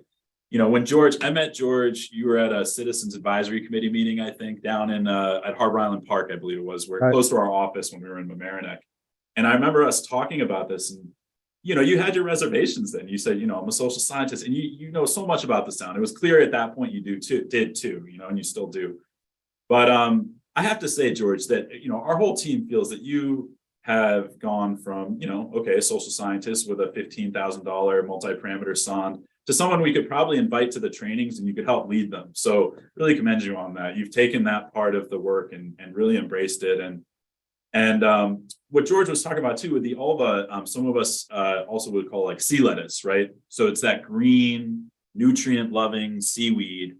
when I met George, you were at a Citizens Advisory Committee meeting, I think, down in at Harbor Island Park, I believe it was. We're close to our office when we were in Mamaroneck. And I remember us talking about this, and you had your reservations then. You said, I'm a social scientist, and you know so much about the sound. It was clear at that point you did too, and you still do. But I have to say, George, that our whole team feels that you have gone from, a social scientist with a $15,000 multi-parameter sonde to someone we could probably invite to the trainings and you could help lead them. So really commend you on that. You've taken that part of the work and really embraced it. And what George was talking about too with the ulva, some of us also would call like sea lettuce, right? So it's that green, nutrient-loving seaweed,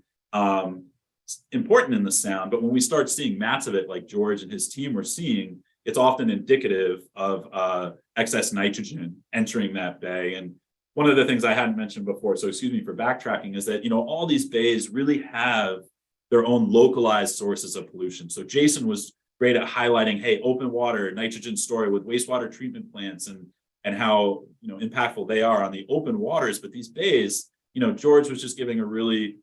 important in the sound. But when we start seeing mats of it, like George and his team were seeing, it's often indicative of excess nitrogen entering that bay. And one of the things I hadn't mentioned before, so excuse me for backtracking, is that, all these bays really have their own localized sources of pollution. So Jason was great at highlighting, hey, open water, nitrogen story with wastewater treatment plants and how, impactful they are on the open waters. But these bays, George was just giving a really,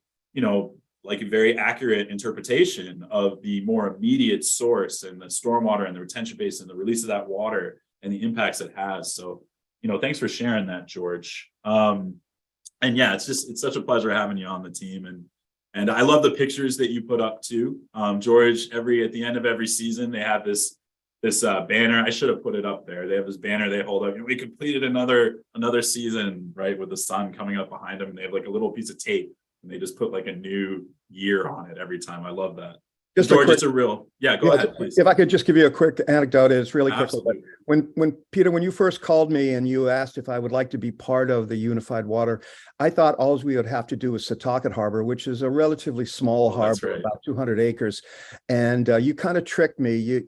like a very accurate interpretation of the more immediate source and the stormwater and the retention basin, the release of that water and the impacts it has. So thanks for sharing that, George. And yeah, it's such a pleasure having you on the team. And I love the pictures that you put up too. George, at the end of every season, they have this banner. I should have put it up there. They have this banner they hold up. We completed another season, right, with the sun coming up behind them. And they have like a little piece of tape and they just put like a new year on it every time. I love that. Just George, quick, it's a real, yeah, go ahead, please. If I could just give you a quick anecdote, it's really quick. Absolutely. When Peter, when you first called me and you asked if I would like to be part of the Unified Water, I thought all we would have to do was Setauket Harbor, which is a relatively small harbor, right. about 200 acres. And you kind of tricked me. You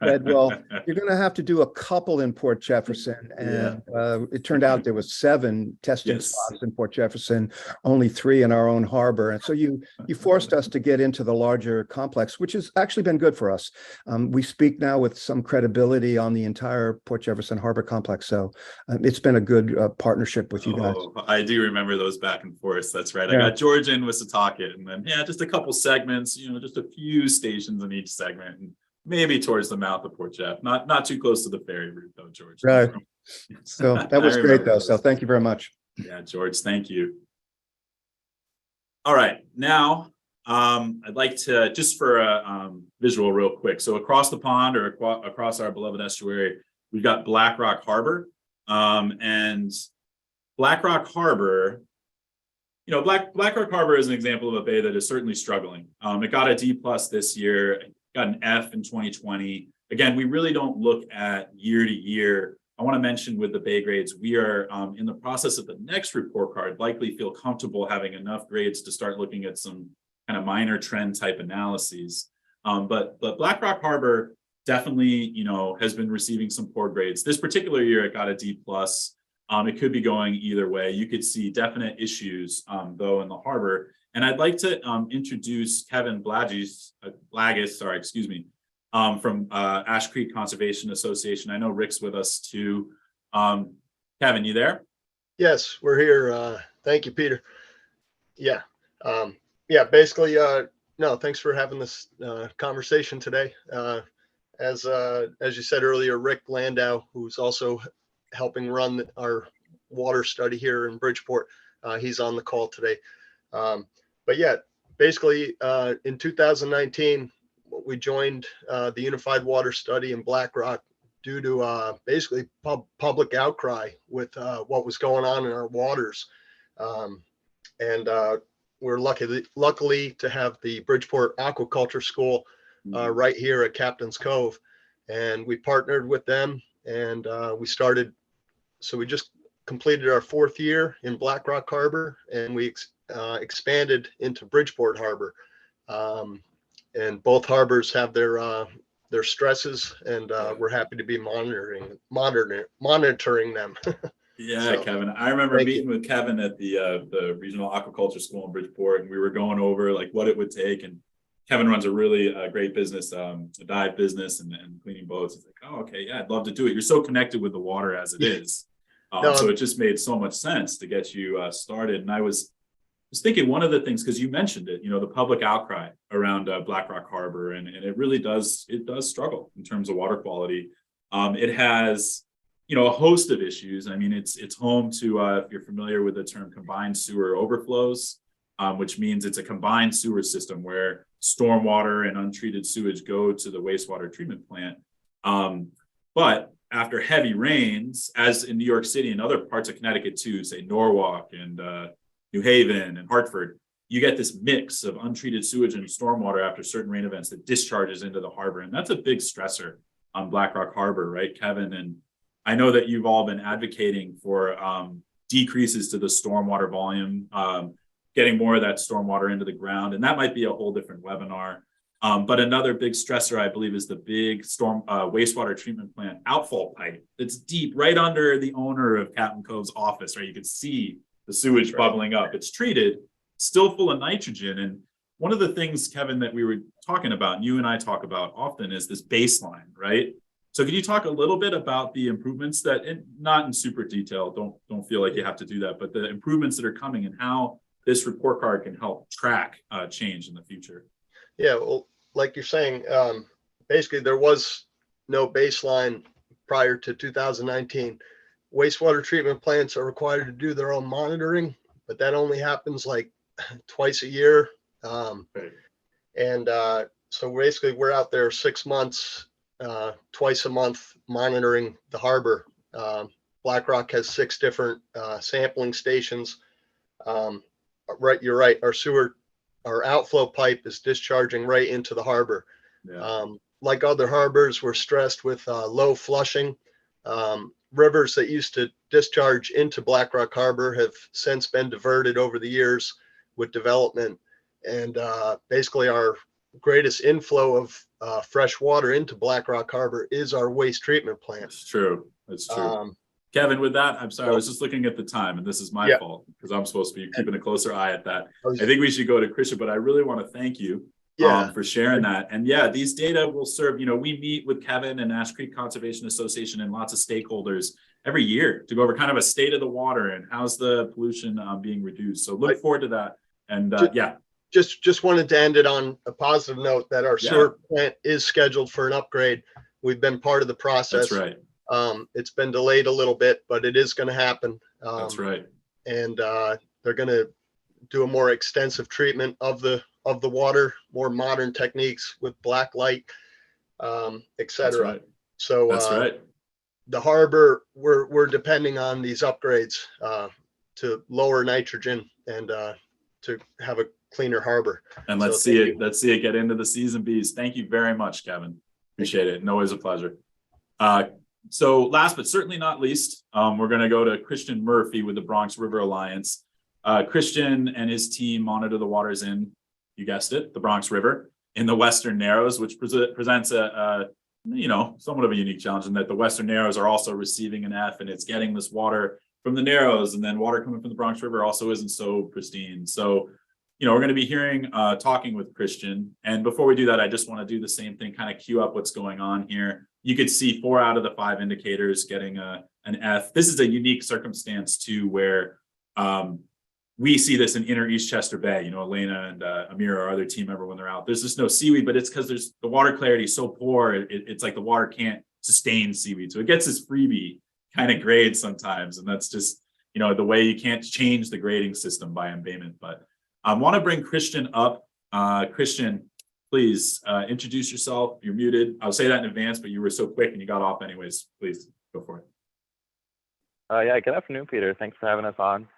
said, well, you're going to have to do a couple in Port Jefferson. And it turned out there was 7 testing spots in Port Jefferson, only 3 in our own harbor. And so you forced us to get into the larger complex, which has actually been good for us. We speak now with some credibility on the entire Port Jefferson Harbor complex. So it's been a good partnership with you guys. I do remember those back and forth. That's right. Yeah. I got George in with Setauket and then, just a couple segments, just a few stations in each segment and maybe towards the mouth of Port Jeff. Not too close to the ferry route though, George. Right. So that was great though. So thank you very much. Yeah, George, thank you. All right. Now, I'd like to, just for a visual real quick. So across the pond or across our beloved estuary, we've got Black Rock Harbor. And Black Rock Harbor, Black Rock Harbor is an example of a bay that is certainly struggling. It got a D+ this year. got an F in 2020. Again, we really don't look at year to year. I want to mention with the Bay grades, we are in the process of the next report card, likely feel comfortable having enough grades to start looking at some kind of minor trend type analyses. But Black Rock Harbor definitely, has been receiving some poor grades. This particular year, it got a D+. It could be going either way. You could see definite issues, though, in the harbor. And I'd like to introduce Kevin Blagis, from Ash Creek Conservation Association. I know Rick's with us too. Kevin, you there? Yes, we're here. Thank you, Peter. Yeah. Basically, no, thanks for having this conversation today. As you said earlier, Rick Landau, who's also helping run our water study here in Bridgeport, he's on the call today. But yeah, basically, in 2019, we joined the Unified Water Study in Black Rock due to basically public outcry with what was going on in our waters. We're luckily to have the Bridgeport Aquaculture School right here at Captain's Cove. And we partnered with them and we just completed our 4th year in Black Rock Harbor, and we expanded into Bridgeport Harbor. And both harbors have their stresses, and we're happy to be monitoring them. Yeah, So, Kevin. I remember thank meeting with Kevin at the Regional Aquaculture School in Bridgeport, and we were going over like what it would take. And Kevin runs a really great business, a dive business and cleaning boats. It's like, oh, okay, yeah, I'd love to do it. You're so connected with the water as it is. So it just made so much sense to get you started. And I was thinking one of the things, because you mentioned it, the public outcry around Black Rock Harbor, and it really does struggle in terms of water quality. It has, a host of issues. I mean, it's home to, if you're familiar with the term combined sewer overflows, which means it's a combined sewer system where stormwater and untreated sewage go to the wastewater treatment plant. But after heavy rains, as in New York City and other parts of Connecticut too, say Norwalk and New Haven and Hartford, you get this mix of untreated sewage and stormwater after certain rain events that discharges into the harbor. And that's a big stressor on Black Rock Harbor, right, Kevin? And I know that you've all been advocating for decreases to the stormwater volume, getting more of that stormwater into the ground. And that might be a whole different webinar. But another big stressor, I believe, is the big wastewater treatment plant outfall pipe. It's deep right under the owner of Captain Cove's office, right? You can see the sewage bubbling up. It's treated, still full of nitrogen. And one of the things, Kevin, that we were talking about, and you and I talk about often, is this baseline, right? So could you talk a little bit about the improvements that, not in super detail, don't feel like you have to do that, but the improvements that are coming and how this report card can help track change in the future? Yeah, well, like you're saying, basically there was no baseline prior to 2019. Wastewater treatment plants are required to do their own monitoring, but that only happens like twice a year. And so basically we're out there 6 months, twice a month monitoring the harbor. Black Rock has 6 different sampling stations. Right, you're right. Our outflow pipe is discharging right into the harbor. Yeah. Like other harbors, we're stressed with low flushing. Rivers that used to discharge into Black Rock Harbor have since been diverted over the years with development. And basically our greatest inflow of fresh water into Black Rock Harbor is our waste treatment plant. That's true. That's true. Kevin, with that, I'm sorry, I was just looking at the time, and this is my fault because I'm supposed to be keeping a closer eye at that. I think we should go to Christian, but I really want to thank you for sharing that. And yeah, these data will serve, we meet with Kevin and Ash Creek Conservation Association and lots of stakeholders every year to go over kind of a state of the water and how's the pollution being reduced. So look forward to that. And just wanted to end it on a positive note that our sewer plant is scheduled for an upgrade. We've been part of the process. That's right. It's been delayed a little bit, but it is going to happen. That's right. And they're going to do a more extensive treatment of the water, more modern techniques with black light, et cetera. That's right. So that's right. The harbor, we're depending on these upgrades to lower nitrogen and to have a cleaner harbor. And let's So see thank it. you. Let's see it get into the C's and B's. Thank you very much, Kevin. Appreciate it. And always a pleasure. So last but certainly not least, we're going to go to Christian Murphy with the Bronx River Alliance. Christian and his team monitor the waters in, you guessed it, the Bronx River in the Western Narrows, which presents a somewhat of a unique challenge in that the Western Narrows are also receiving an F, and it's getting this water from the Narrows, and then water coming from the Bronx River also isn't so pristine. So, we're going to be talking with Christian. And before we do that, I just want to do the same thing, kind of queue up what's going on here. You could see 4 out of the 5 indicators getting an F. This is a unique circumstance too, where we see this in inner Eastchester Bay. Elena and Amira, our other team member, when they're out, there's just no seaweed, but it's because there's the water clarity is so poor. It's like the water can't sustain seaweed. So it gets this freebie kind of grade sometimes. And that's just, the way you can't change the grading system by embayment. But I want to bring Christian up. Christian, please introduce yourself. You're muted. I'll say that in advance, but you were so quick and you got off anyways. Please go for it. Yeah, good afternoon, Peter. Thanks for having us on.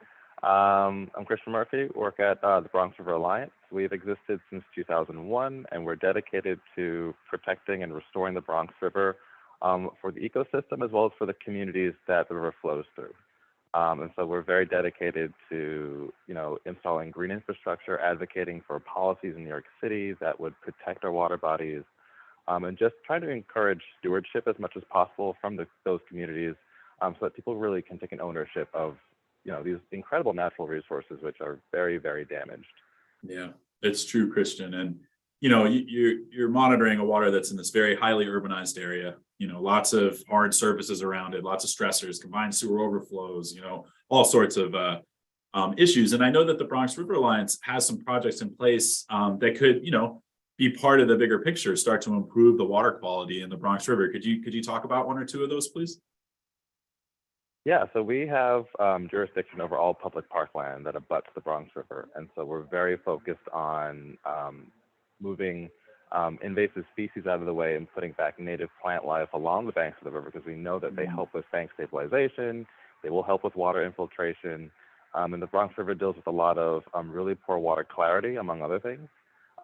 I'm Christian Murphy, work at the Bronx River Alliance. We've existed since 2001, and we're dedicated to protecting and restoring the Bronx River for the ecosystem as well as for the communities that the river flows through. And so we're very dedicated to, installing green infrastructure, advocating for policies in New York City that would protect our water bodies, and just trying to encourage stewardship as much as possible from those communities, so that people really can take an ownership of these incredible natural resources, which are very, very damaged. Yeah, it's true, Christian. And, you're monitoring a water that's in this very highly urbanized area, lots of hard surfaces around it, lots of stressors, combined sewer overflows, all sorts of issues. And I know that the Bronx River Alliance has some projects in place that could, be part of the bigger picture, start to improve the water quality in the Bronx River. Could you talk about 1 or 2 of those, please? Yeah, so we have jurisdiction over all public parkland that abuts the Bronx River. And so we're very focused on moving invasive species out of the way and putting back native plant life along the banks of the river, because we know that they help with bank stabilization, they will help with water infiltration. And the Bronx River deals with a lot of really poor water clarity, among other things.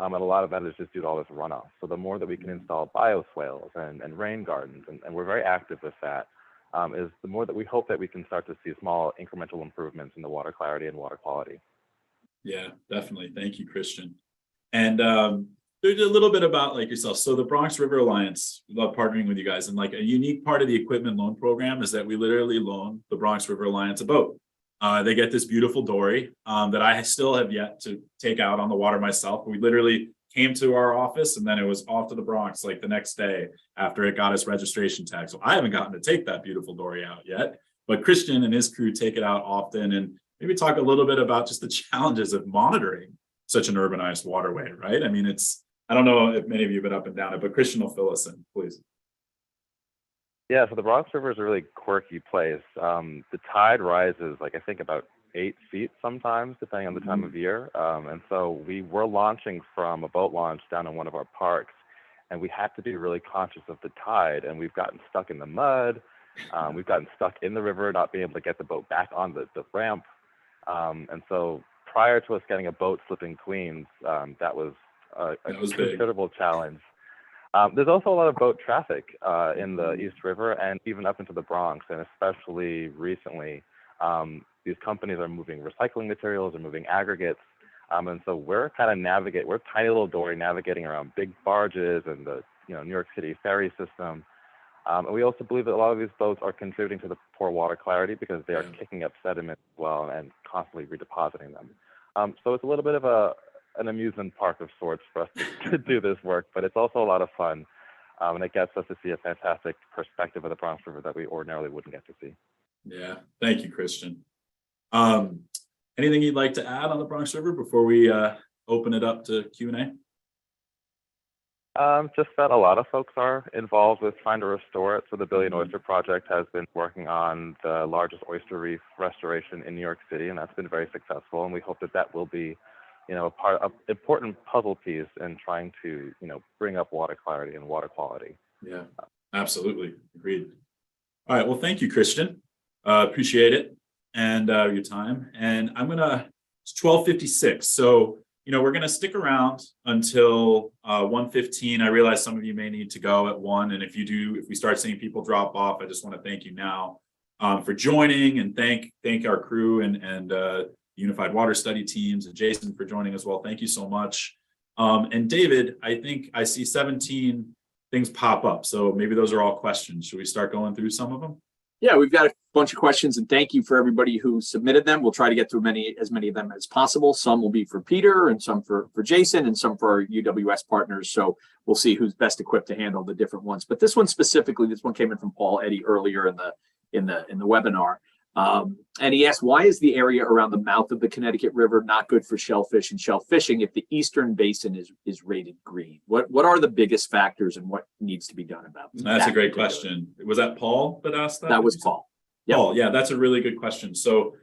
And a lot of that is just due to all this runoff. So the more that we can install bioswales and rain gardens, and we're very active with that, is the more that we hope that we can start to see small incremental improvements in the water clarity and water quality. Yeah, definitely. Thank you, Christian. And there's a little bit about like yourself. So the Bronx River Alliance, we love partnering with you guys. And like a unique part of the equipment loan program is that we literally loan the Bronx River Alliance a boat. They get this beautiful dory that I still have yet to take out on the water myself. We literally came to our office and then it was off to the Bronx like the next day after it got its registration tag. So I haven't gotten to take that beautiful dory out yet, but Christian and his crew take it out often. And maybe talk a little bit about just the challenges of monitoring such an urbanized waterway, right? I mean, I don't know if many of you have been up and down it, but Christian will fill us in, please. Yeah, so the Bronx River is a really quirky place. The tide rises, I think about 8 feet sometimes, depending on the time of year. And so we were launching from a boat launch down in one of our parks, and we had to be really conscious of the tide. And we've gotten stuck in the mud. We've gotten stuck in the river, not being able to get the boat back on the ramp. And so prior to us getting a boat slipping Queens, that was a considerable challenge. There's also a lot of boat traffic in the East River and even up into the Bronx, and especially recently, these companies are moving recycling materials, are moving aggregates, and so we're we're a tiny little dory navigating around big barges and the New York City ferry system. And we also believe that a lot of these boats are contributing to the poor water clarity because they are kicking up sediment as well and constantly redepositing them. So it's a little bit of an amusement park of sorts for us to do this work, but it's also a lot of fun. And it gets us to see a fantastic perspective of the Bronx River that we ordinarily wouldn't get to see. Yeah, thank you, Christian. Anything you'd like to add on the Bronx River before we open it up to Q&A? Just that a lot of folks are involved with trying to restore it. So the Billion Oyster Project has been working on the largest oyster reef restoration in New York City, and that's been very successful. And we hope that that will be, an important puzzle piece in trying to, bring up water clarity and water quality. Yeah, absolutely. Agreed. All right. Well, thank you, Christian. Appreciate it and your time. And it's 12:56. So we're going to stick around until 1:15. I realize some of you may need to go at 1. And if we start seeing people drop off, I just want to thank you now for joining, and thank our crew and Unified Water Study teams, and Jason for joining as well. Thank you so much. And David, I think I see 17 things pop up. So maybe those are all questions. Should we start going through some of them? Yeah, we've got a bunch of questions, and thank you for everybody who submitted them. We'll try to get through as many of them as possible. Some will be for Peter, and some for Jason, and some for our UWS partners. So we'll see who's best equipped to handle the different ones. But this one specifically, this one came in from Paul Eddy earlier in the webinar. And he asked, why is the area around the mouth of the Connecticut River not good for shellfish and shell fishing if the eastern basin is rated green? What are the biggest factors, and what needs to be done about that? That's a great question. Was that Paul that asked that? That was Paul. Yep. Paul, yeah, that's a really good question. So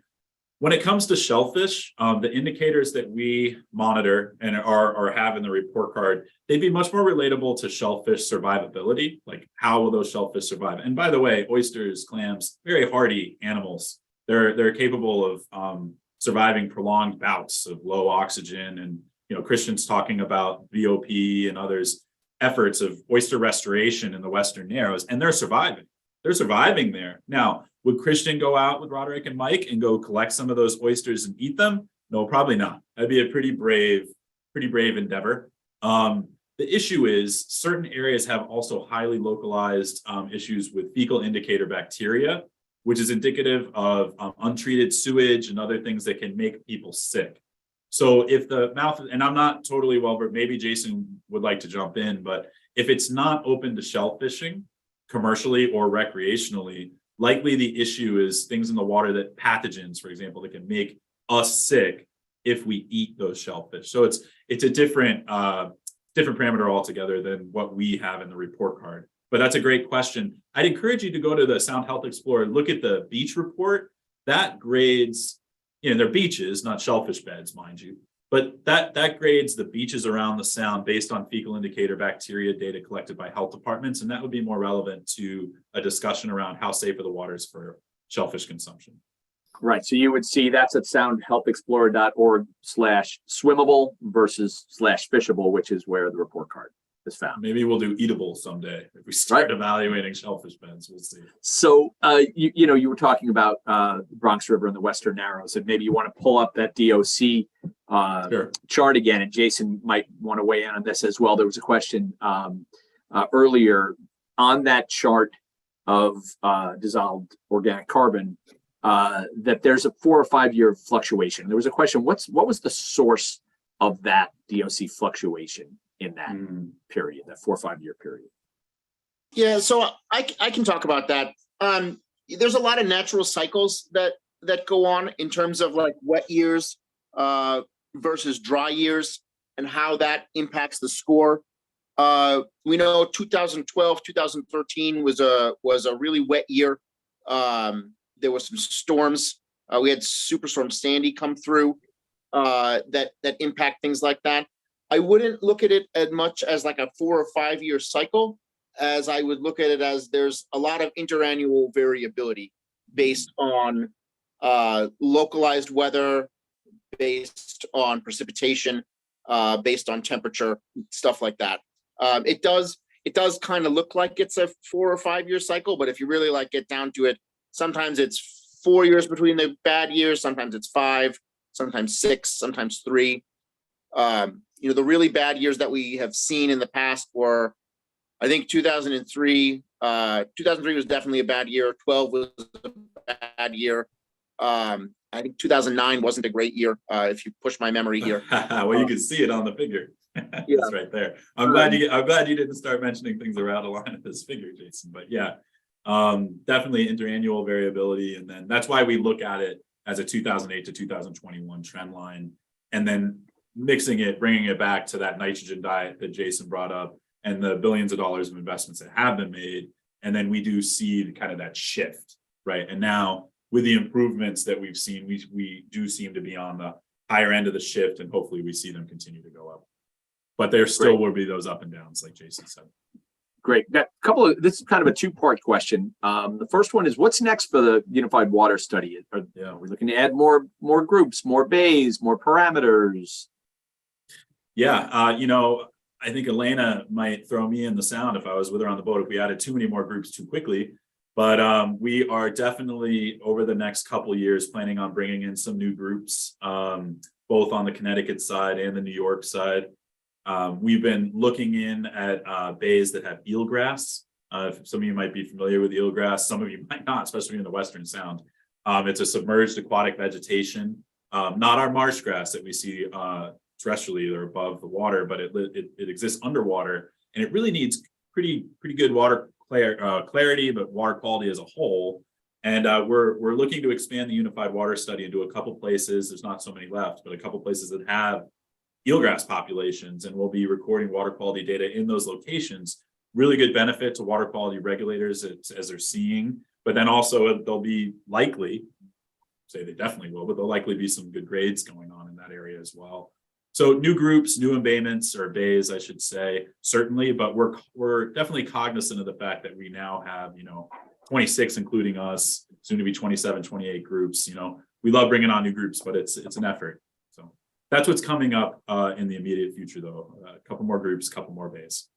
when it comes to shellfish, the indicators that we monitor and are have in the report card, they'd be much more relatable to shellfish survivability. Like, how will those shellfish survive? And by the way, oysters, clams, very hardy animals. They're capable of surviving prolonged bouts of low oxygen. And Christian's talking about VOP and others efforts of oyster restoration in the Western Narrows, and they're surviving. They're surviving there. Now, would Christian go out with Roderick and Mike and go collect some of those oysters and eat them? No, probably not. That'd be a pretty brave endeavor. The issue is certain areas have also highly localized issues with fecal indicator bacteria, which is indicative of untreated sewage and other things that can make people sick. So if the mouth, and I'm not totally but maybe Jason would like to jump in, but if it's not open to shellfishing commercially or recreationally, likely the issue is things in the water that pathogens, for example, that can make us sick if we eat those shellfish. So it's a different parameter altogether than what we have in the report card. But that's a great question. I'd encourage you to go to the Sound Health Explorer, look at the beach report. That grades, they're beaches, not shellfish beds, mind you. But that grades the beaches around the Sound based on fecal indicator bacteria data collected by health departments. And that would be more relevant to a discussion around how safe are the waters for shellfish consumption. Right. So you would see that's at soundhealthexplorer.org/swimmable versus /fishable, which is where the report card is found. Maybe we'll do eatable someday if we start evaluating shellfish beds. We'll see. So you were talking about the Bronx River and the Western Narrows, and maybe you want to pull up that DOC chart again, and Jason might want to weigh in on this as well. There was a question earlier on that chart of dissolved organic carbon that there's a 4 or 5 year fluctuation. There was a question, what was the source of that DOC fluctuation in that period, that 4 or 5 year period? Yeah, so I can talk about that. There's a lot of natural cycles that go on in terms of like wet years versus dry years and how that impacts the score. We know 2012, 2013 was a really wet year. There were some storms. We had Superstorm Sandy come through that impact things like that. I wouldn't look at it as much as like a 4 or 5 year cycle, as I would look at it as there's a lot of interannual variability based on localized weather, based on precipitation, based on temperature, stuff like that. It does kind of look like it's a 4 or 5 year cycle, but if you really like get down to it, sometimes it's 4 years between the bad years, sometimes it's 5, sometimes 6, sometimes 3. The really bad years that we have seen in the past were, I think 2003. 2003 was definitely a bad year. 12 was a bad year. I think 2009 wasn't a great year. If you push my memory here. Well, you can see it on the figure. It's right there. I'm glad you didn't start mentioning things that are out of line with this figure, Jason. But yeah, definitely interannual variability, and then that's why we look at it as a 2008 to 2021 trend line, and then bringing it back to that nitrogen diet that Jason brought up, and the billions of dollars of investments that have been made, and then we do see kind of that shift, right? And now with the improvements that we've seen, we do seem to be on the higher end of the shift, and hopefully we see them continue to go up. But there still will be those up and downs, like Jason said. Great. Got this is kind of a 2-part question. The first one is, what's next for the Unified Water Study? Are we looking to add more groups, more bays, more parameters? Yeah, I think Elena might throw me in the sound if I was with her on the boat if we added too many more groups too quickly. But we are definitely over the next couple of years planning on bringing in some new groups, both on the Connecticut side and the New York side. We've been looking in at bays that have eelgrass. Some of you might be familiar with eelgrass, some of you might not, especially in the Western Sound. It's a submerged aquatic vegetation, not our marsh grass that we see terrestrially or above the water, but it exists underwater, and it really needs pretty good water clarity, but water quality as a whole. And we're looking to expand the Unified Water Study into a couple places. There's not so many left, but a couple places that have eelgrass populations, and we'll be recording water quality data in those locations. Really good benefit to water quality regulators as they're seeing, but then also there'll be likely, say they definitely will, but there'll likely be some good grades going on in that area as well. So new groups, new embayments, or bays, I should say, certainly, but we're definitely cognizant of the fact that we now have, 26, including us, soon to be 27, 28 groups. We love bringing on new groups, but it's an effort. So that's what's coming up in the immediate future, though. A couple more groups, a couple more bays.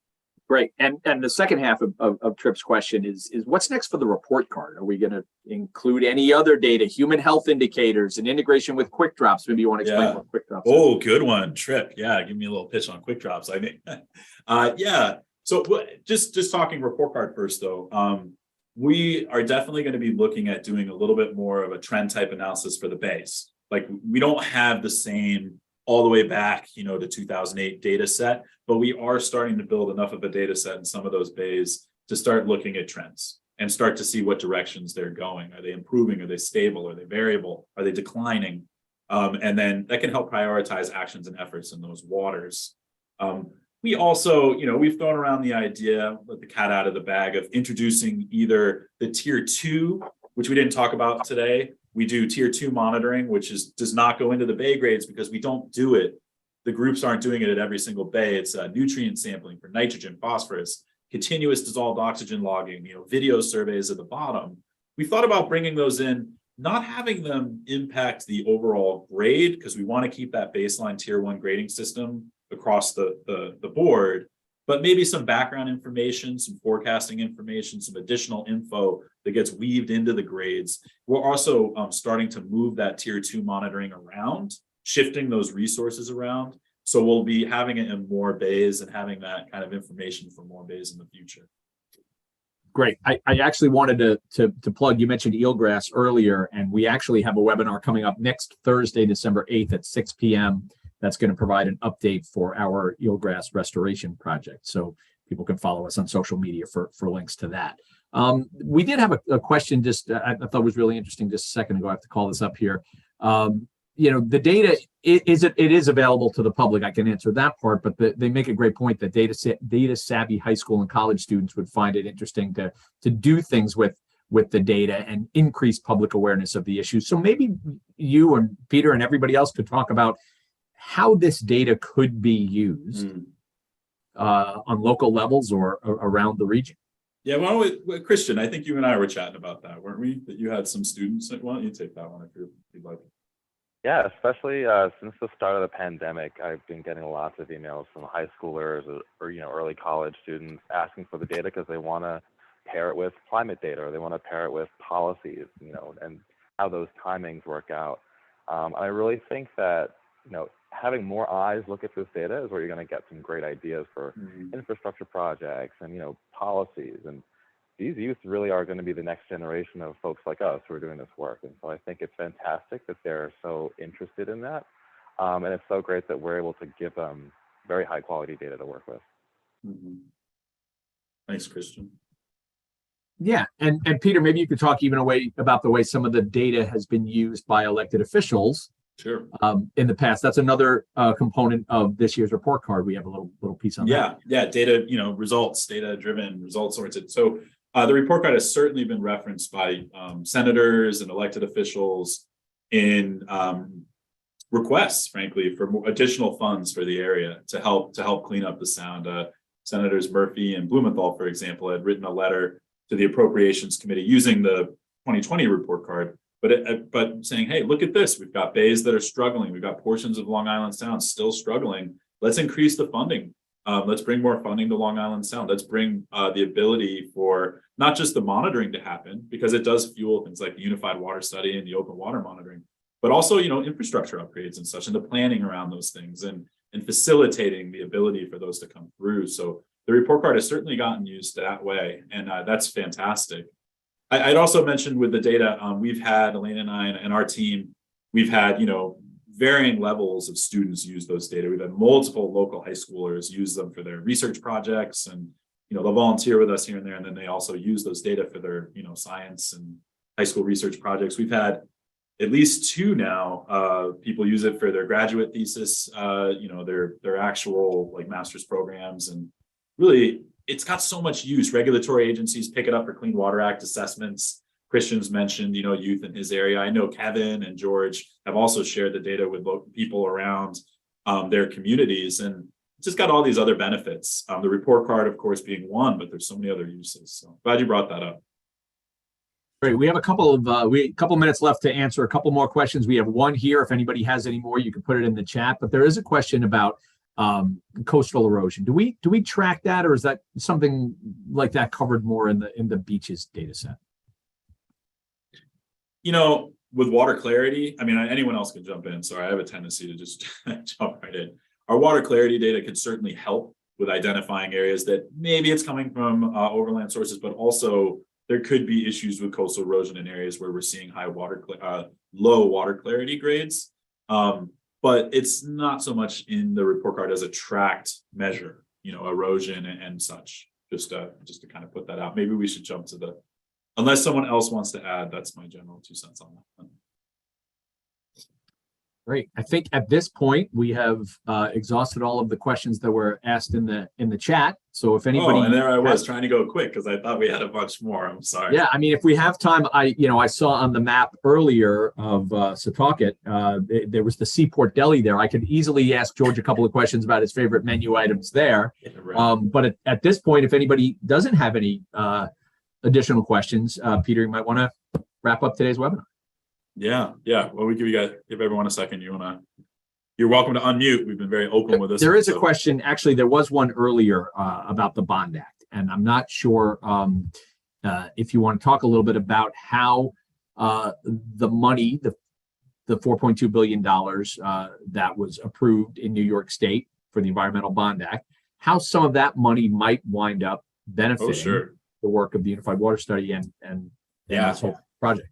Great. And the second half of Tripp's question is what's next for the report card? Are we going to include any other data, human health indicators, and integration with Quick Drops? Maybe you want to explain what Quick Drops is. Oh, good one, Tripp. Yeah, give me a little pitch on Quick Drops. I mean, yeah. So just talking report card first, though. We are definitely going to be looking at doing a little bit more of a trend type analysis for the bays. Like, we don't have the same all the way back, to 2008 data set, but we are starting to build enough of a data set in some of those bays to start looking at trends and start to see what directions they're going. Are they improving? Are they stable? Are they variable? Are they declining? And then that can help prioritize actions and efforts in those waters. We also, we've thrown around the idea, let the cat out of the bag, of introducing either the tier 2, which we didn't talk about today. We do tier 2 monitoring, which does not go into the bay grades because we don't do it. The groups aren't doing it at every single bay. It's nutrient sampling for nitrogen, phosphorus, continuous dissolved oxygen logging, video surveys at the bottom. We thought about bringing those in, not having them impact the overall grade, because we want to keep that baseline tier 1 grading system across the board, but maybe some background information, some forecasting information, some additional info that gets weaved into the grades. We're also starting to move that tier 2 monitoring around, shifting those resources around. So we'll be having it in more bays and having that kind of information for more bays in the future. Great. I actually wanted to plug, you mentioned eelgrass earlier, and we actually have a webinar coming up next Thursday, December 8th at 6 p.m. That's going to provide an update for our eelgrass restoration project. So people can follow us on social media for links to that. We did have a question I thought was really interesting just a second ago. I have to call this up here. The data, it is available to the public. I can answer that part, but they make a great point that data savvy high school and college students would find it interesting to do things with the data and increase public awareness of the issue. So maybe you and Peter and everybody else could talk about how this data could be used on local levels or around the region. Yeah, Christian, I think you and I were chatting about that, weren't we? That you had some students. Why don't you take that one if you'd like? Yeah, especially since the start of the pandemic, I've been getting lots of emails from high schoolers or early college students asking for the data because they want to pair it with climate data, or they want to pair it with policies, and how those timings work out. I really think that, having more eyes look at this data is where you're going to get some great ideas for infrastructure projects and, policies. And these youth really are going to be the next generation of folks like us who are doing this work. And so I think it's fantastic that they're so interested in that. And it's so great that we're able to give them very high quality data to work with. Thanks, Christian. Yeah. And Peter, maybe you could talk even about the way some of the data has been used by elected officials. Sure. In the past. That's another component of this year's report card. We have a little piece on that. Yeah, data, results, data-driven, results-oriented. So the report card has certainly been referenced by senators and elected officials in requests, frankly, for more additional funds for the area to help clean up the sound. Senators Murphy and Blumenthal, for example, had written a letter to the Appropriations Committee using the 2020 report card, but saying, hey, look at this. We've got bays that are struggling. We've got portions of Long Island Sound still struggling. let's increase the funding. Let's bring more funding to Long Island Sound. Let's bring the ability for not just the monitoring to happen, because it does fuel things like the Unified Water Study and the open water monitoring, but also, infrastructure upgrades and such, and the planning around those things and facilitating the ability for those to come through. So the report card has certainly gotten used that way, and that's fantastic. I'd also mentioned with the data, we've had, Elena and I and our team, we've had, varying levels of students use those data. We've had multiple local high schoolers use them for their research projects, and they'll volunteer with us here and there, and then they also use those data for their science and high school research projects. We've had at least 2 now people use it for their graduate thesis, their actual like master's programs, and really it's got so much use. Regulatory agencies pick it up for Clean Water Act assessments. Christian's mentioned, youth in his area. I know Kevin and George have also shared the data with local people around their communities, and it's just got all these other benefits. The report card, of course, being one, but there's so many other uses. So glad you brought that up. Great. We have a couple minutes left to answer a couple more questions. We have one here. If anybody has any more, you can put it in the chat. But there is a question about coastal erosion. Do we track that, or is that something like that covered more in the beaches data set? With water clarity, anyone else can jump in. Sorry, I have a tendency to just jump right in. Our water clarity data could certainly help with identifying areas that maybe it's coming from overland sources, but also there could be issues with coastal erosion in areas where we're seeing low water clarity grades. But it's not so much in the report card as a tracked measure, erosion and such. Just to kind of put that out. Maybe we should jump to unless someone else wants to add. That's my general 2 cents on that. Great. I think at this point we have exhausted all of the questions that were asked in the chat. So if anybody, and there I was trying to go quick because I thought we had a bunch more. I'm sorry. Yeah, if we have time, I saw on the map earlier of Setauket, there was the Seaport Deli there. I could easily ask George a couple of questions about his favorite menu items there. Yeah, right. But at this point, if anybody doesn't have any additional questions, Peter, you might want to wrap up today's webinar. Yeah. Well, we give everyone a second. You're welcome to unmute. We've been very open with this. There is a question. Actually, there was one earlier about the Bond Act, and I'm not sure if you want to talk a little bit about how the money, the $4.2 billion that was approved in New York State for the Environmental Bond Act, how some of that money might wind up benefiting the work of the Unified Water Study and this whole project.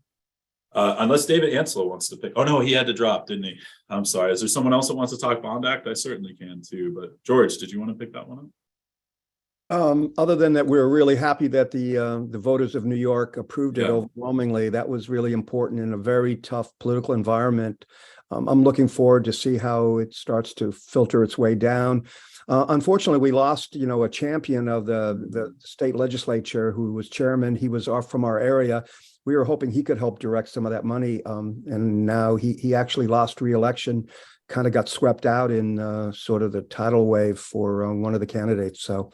Unless David Ansel wants to pick. Oh no, he had to drop, didn't he? I'm sorry. Is there someone else that wants to talk Bond Act? I certainly can too. But George, did you want to pick that one up? Other than that, we're really happy that the voters of New York approved it overwhelmingly. That was really important in a very tough political environment. I'm looking forward to see how it starts to filter its way down. Unfortunately, we lost, a champion of the state legislature who was chairman. He was from our area. We were hoping he could help direct some of that money. And now he actually lost re-election, kind of got swept out in sort of the tidal wave for one of the candidates. So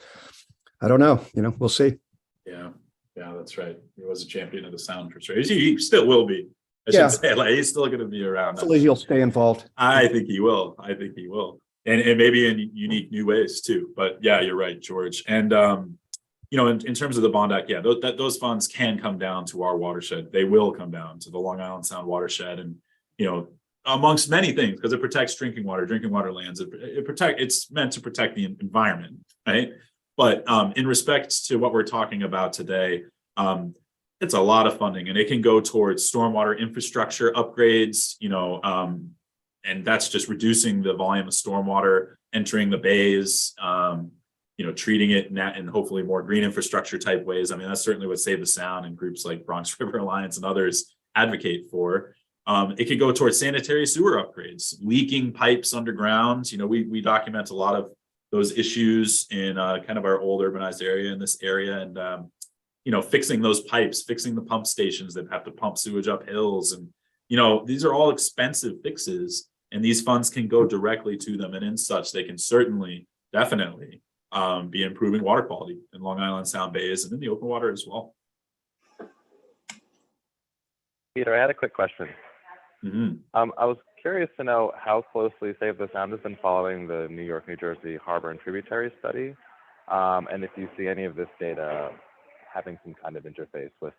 I don't know, we'll see. Yeah, that's right. He was a champion of the sound for sure. He still will be. I should say, he's still going to be around. Hopefully he'll stay involved. I think he will. And maybe in unique new ways too. But yeah, you're right, George. And in terms of the Bond Act, those funds can come down to our watershed. They will come down to the Long Island Sound watershed, and amongst many things, because it protects drinking water lands. It's meant to protect the environment, right? But in respect to what we're talking about today, it's a lot of funding, and it can go towards stormwater infrastructure upgrades. And that's just reducing the volume of stormwater entering the bays. Treating it in hopefully more green infrastructure type ways. That's certainly what Save the Sound and groups like Bronx River Alliance and others advocate for. It could go towards sanitary sewer upgrades, leaking pipes underground. We document a lot of those issues in kind of our old urbanized area in this area, and fixing those pipes, fixing the pump stations that have to pump sewage up hills, and these are all expensive fixes, and these funds can go directly to them, and in such they can definitely be improving water quality in Long Island Sound bays and in the open water as well. Peter, I had a quick question. Mm-hmm. I was curious to know how closely Save the Sound has been following the New York, New Jersey harbor and tributary study, and if you see any of this data having some kind of interface with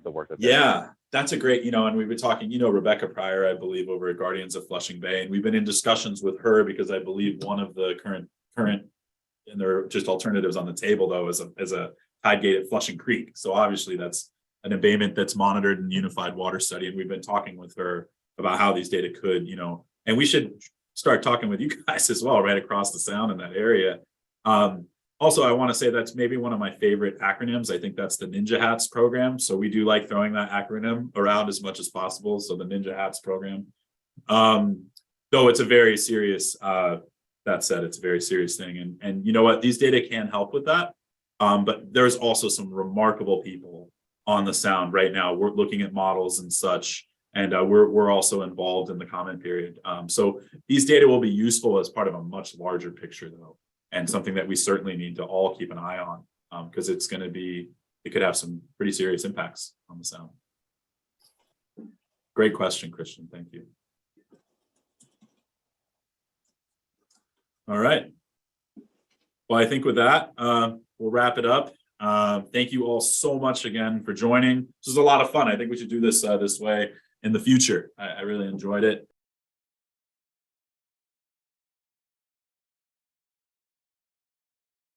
the work that they're doing. Yeah, that's a great, and we've been talking, Rebecca Pryor, I believe, over at Guardians of Flushing Bay, and we've been in discussions with her because I believe one of the current, and there are just alternatives on the table though, is a tide gate at Flushing Creek. So obviously that's an abatement that's monitored in Unified Water Study, and we've been talking with her about how these data could, and we should start talking with you guys as well, right across the sound in that area. Also, I want to say that's maybe one of my favorite acronyms. I think that's the Ninja Hats program. So we do like throwing that acronym around as much as possible. So the Ninja Hats program, though it's a very serious, that said, it's a very serious thing. And you know what, these data can help with that. But there's also some remarkable people on the sound right now. We're looking at models and such, and we're also involved in the comment period. So these data will be useful as part of a much larger picture though. And something that we certainly need to all keep an eye on, because it could have some pretty serious impacts on the sound. Great question, Christian. Thank you. All right. Well, I think with that, we'll wrap it up. Thank you all so much again for joining. This was a lot of fun. I think we should do this this way in the future. I really enjoyed it.